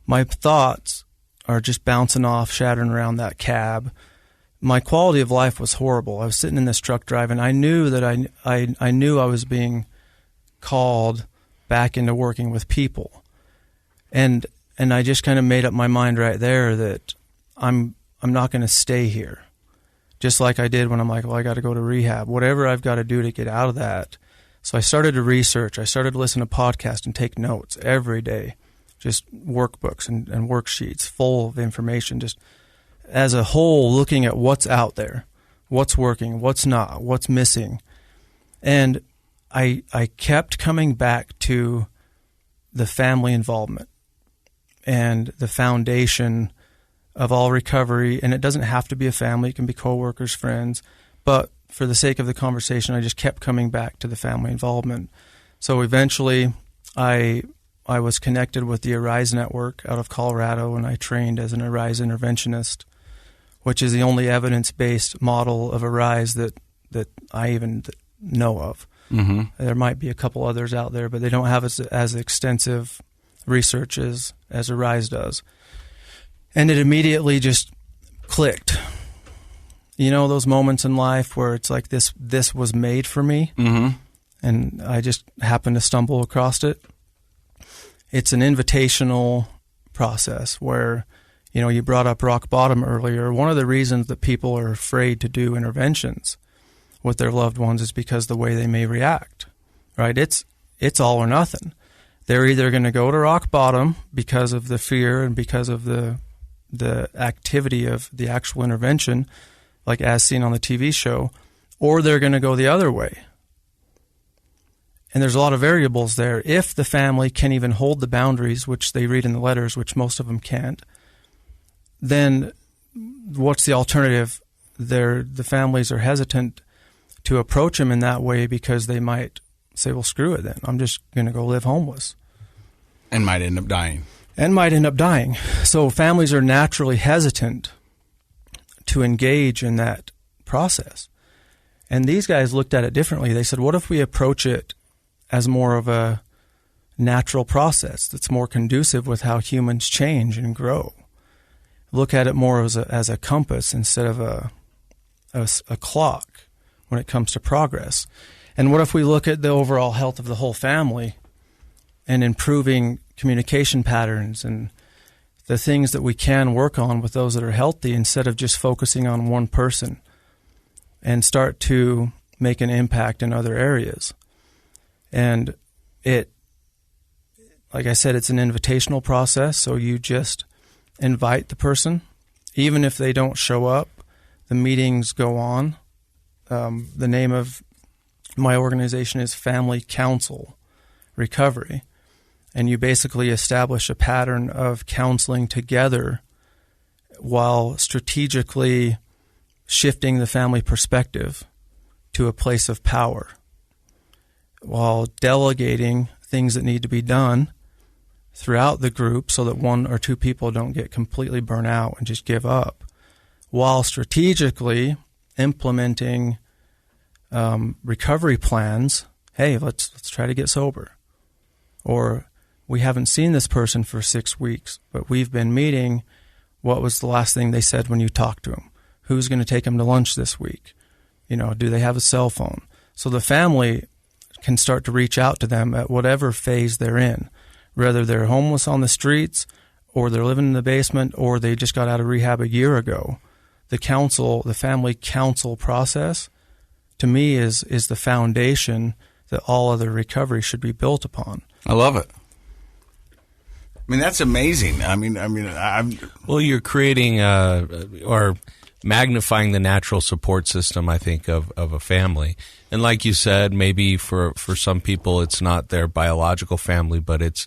My thoughts are just bouncing off, shattering around that cab. My quality of life was horrible. I was sitting in this truck driving. I knew that I knew I was being called back into working with people, and I just kind of made up my mind right there that I'm not going to stay here, just like I did when I'm like, well, I got to go to rehab, whatever I've got to do to get out of that. So I started to research. I started to listen to podcasts and take notes every day, just workbooks and worksheets full of information, just as a whole, looking at what's out there, what's working, what's not, what's missing, and I kept coming back to the family involvement and the foundation of all recovery. And it doesn't have to be a family. It can be coworkers, friends. But for the sake of the conversation, I just kept coming back to the family involvement. So eventually I was connected with the Arise Network out of Colorado, and I trained as an Arise interventionist, which is the only evidence-based model of Arise that I even know of. Mm-hmm. There might be a couple others out there, but they don't have as extensive research as Arise does. And it immediately just clicked. Those moments in life where it's like this was made for me, and I just happened to stumble across it. It's an invitational process where, you brought up rock bottom earlier. One of the reasons that people are afraid to do interventions with their loved ones is because the way they may react, right? It's all or nothing. They're either going to go to rock bottom because of the fear and because of the activity of the actual intervention, like as seen on the TV show, or they're going to go the other way. And there's a lot of variables there. If the family can even hold the boundaries, which they read in the letters, which most of them can't, then what's the alternative? The families are hesitant to approach them in that way because they might say, well, screw it then. I'm just going to go live homeless. And might end up dying. So families are naturally hesitant to engage in that process. And these guys looked at it differently. They said, what if we approach it as more of a natural process that's more conducive with how humans change and grow? Look at it more as a compass instead of a clock when it comes to progress. And what if we look at the overall health of the whole family and improving communication patterns and the things that we can work on with those that are healthy instead of just focusing on one person, and start to make an impact in other areas. And like I said, it's an invitational process, so you just invite the person. Even if they don't show up, the meetings go on. The name of my organization is Family Counsel Recovery. And you basically establish a pattern of counseling together while strategically shifting the family perspective to a place of power, while delegating things that need to be done throughout the group so that one or two people don't get completely burnt out and just give up, while strategically implementing recovery plans. Hey, let's try to get sober. Or we haven't seen this person for 6 weeks, but we've been meeting. What was the last thing they said when you talked to them? Who's going to take them to lunch this week? Do they have a cell phone? So the family can start to reach out to them at whatever phase they're in, whether they're homeless on the streets or they're living in the basement or they just got out of rehab a year ago. The family counsel process, to me, is the foundation that all other recovery should be built upon. I love it. I mean, that's amazing. Well, you're creating or magnifying the natural support system, I think, of a family. And like you said, maybe for some people it's not their biological family, but it's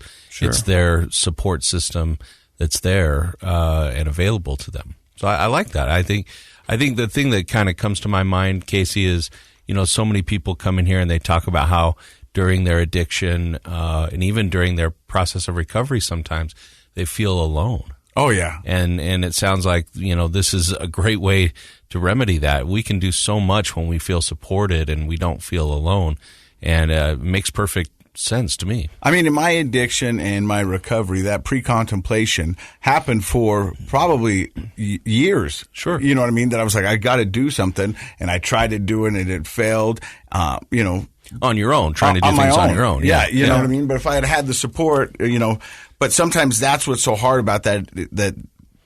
their support system that's there and available to them. So I like that. I think the thing that kind of comes to my mind, Casey, is so many people come in here and they talk about how during their addiction and even during their process of recovery, sometimes they feel alone. Oh, yeah. And it sounds like, this is a great way to remedy that. We can do so much when we feel supported and we don't feel alone. And it makes perfect sense to me. I mean, in my addiction and my recovery, that pre-contemplation happened for probably years. Sure. You know what I mean? That I was like, I got to do something. And I tried to do it and it failed, on your own, trying to do things on your own. Yeah, you know what I mean? But if I had had the support, but sometimes that's what's so hard about that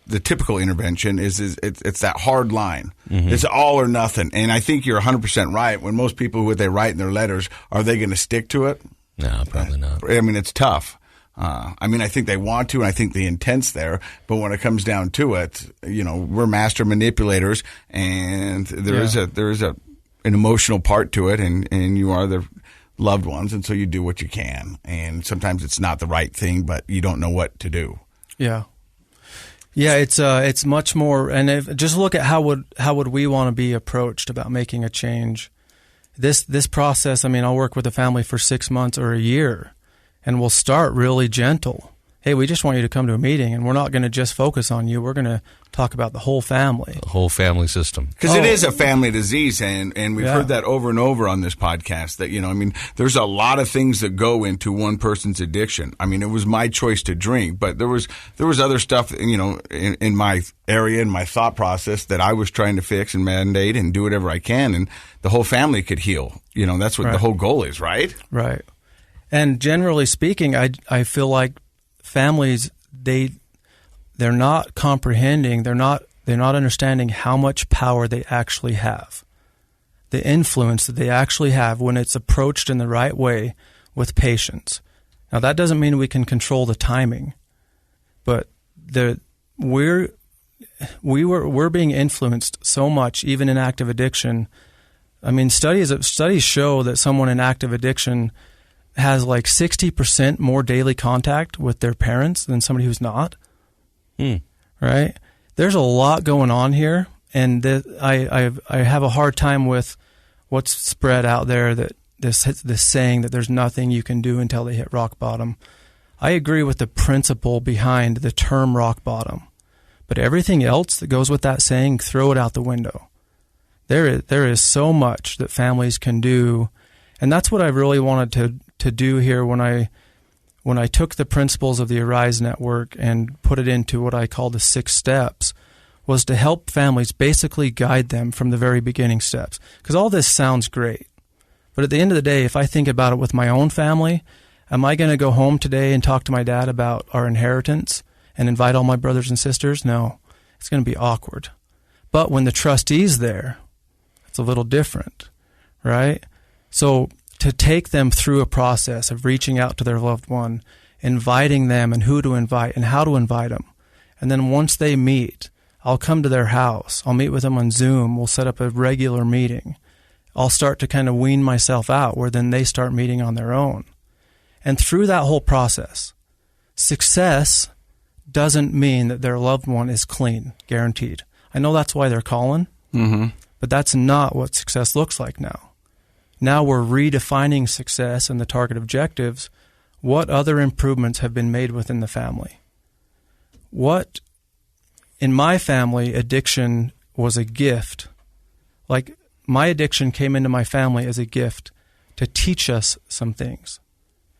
the typical intervention is it's that hard line. Mm-hmm. It's all or nothing. And I think you're 100% right. When most people, what they write in their letters, are they going to stick to it? No, probably not. I mean, it's tough. I think they want to, and I think the intent's there. But when it comes down to it, we're master manipulators, and there is an emotional part to it, and you are the loved ones, and so you do what you can. And sometimes it's not the right thing, but you don't know what to do. Yeah. Yeah, it's much more, and just look at how would we want to be approached about making a change. This process, I'll work with a family for 6 months or a year, and we'll start really gentle. Hey, we just want you to come to a meeting, and we're not going to just focus on you. We're going to talk about the whole family. The whole family system. Because it is a family disease, and we've heard that over and over on this podcast that, there's a lot of things that go into one person's addiction. It was my choice to drink, but there was other stuff, in my area, in my thought process that I was trying to fix and mandate and do whatever I can, and the whole family could heal. That's what the whole goal is, right? Right. And generally speaking, I feel like families, they're not comprehending, they're not understanding how much power they actually have, the influence that they actually have when it's approached in the right way with patience. Now, that doesn't mean we can control the timing, but we're being influenced so much, even in active addiction. Studies show that someone in active addiction has like 60% more daily contact with their parents than somebody who's not. Right? There's a lot going on here, and I have a hard time with what's spread out there that this saying that there's nothing you can do until they hit rock bottom. I agree with the principle behind the term rock bottom, but everything else that goes with that saying, throw it out the window. There is so much that families can do, and that's what I really wanted to do here when I took the principles of the Arise Network and put it into what I call the 6 steps, was to help families basically guide them from the very beginning steps. Because all this sounds great, but at the end of the day, if I think about it with my own family, am I going to go home today and talk to my dad about our inheritance and invite all my brothers and sisters? No, it's going to be awkward. But when the trustee's there, it's a little different, right? So to take them through a process of reaching out to their loved one, inviting them and who to invite and how to invite them. And then once they meet, I'll come to their house. I'll meet with them on Zoom. We'll set up a regular meeting. I'll start to kind of wean myself out where then they start meeting on their own. And through that whole process, success doesn't mean that their loved one is clean, guaranteed. I know that's why they're calling, but that's not what success looks like now. Now we're redefining success and the target objectives. What other improvements have been made within the family? In my family, addiction was a gift. Like, my addiction came into my family as a gift to teach us some things,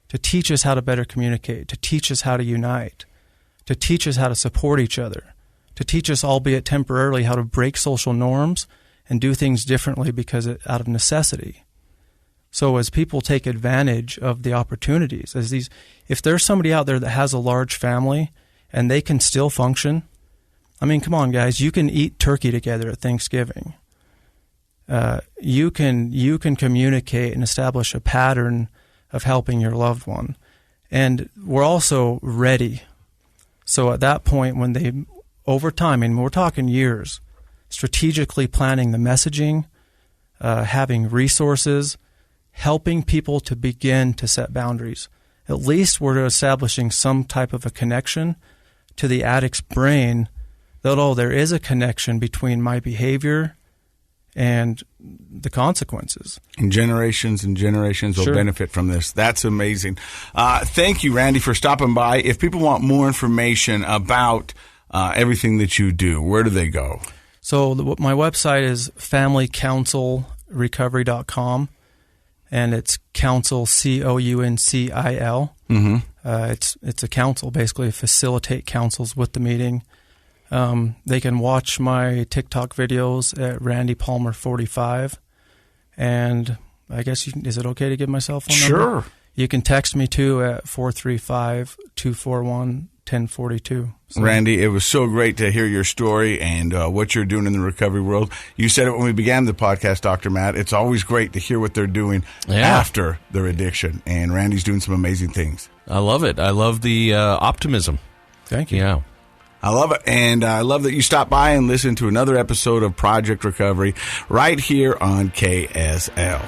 to teach us how to better communicate, to teach us how to unite, to teach us how to support each other, to teach us, albeit temporarily, how to break social norms and do things differently out of necessity. So as people take advantage of the opportunities, if there's somebody out there that has a large family and they can still function, I mean, come on, guys, you can eat turkey together at Thanksgiving. You can communicate and establish a pattern of helping your loved one. And we're also ready. So at that point, when they, over time, and we're talking years, strategically planning the messaging, having resources, helping people to begin to set boundaries. At least we're establishing some type of a connection to the addict's brain that, there is a connection between my behavior and the consequences. And generations will benefit from this. That's amazing. Thank you, Randy, for stopping by. If people want more information about everything that you do, where do they go? So my website is familycounselrecovery.com, and it's counsel, COUNCIL. It's a counsel, basically, facilitate counsels with the meeting. They can watch my TikTok videos at Randy Palmer 45. And I guess, is it okay to give my cell phone number? Sure. You can text me too at 435-241-1042. So, Randy, it was so great to hear your story and what you're doing in the recovery world. You said it when we began the podcast, Dr. Matt. It's always great to hear what they're doing after their addiction. And Randy's doing some amazing things. I love it. I love the optimism. Thank you. Yeah. I love it, and I love that you stopped by and listened to another episode of Project Recovery right here on KSL.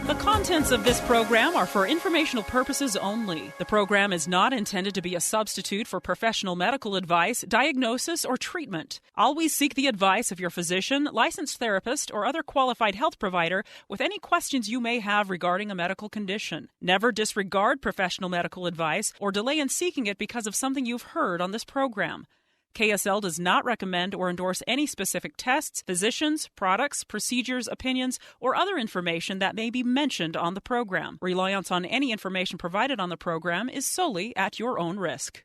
The contents of this program are for informational purposes only. The program is not intended to be a substitute for professional medical advice, diagnosis, or treatment. Always seek the advice of your physician, licensed therapist, or other qualified health provider with any questions you may have regarding a medical condition. Never disregard professional medical advice or delay in seeking it because of something you've heard on this program. KSL does not recommend or endorse any specific tests, physicians, products, procedures, opinions, or other information that may be mentioned on the program. Reliance on any information provided on the program is solely at your own risk.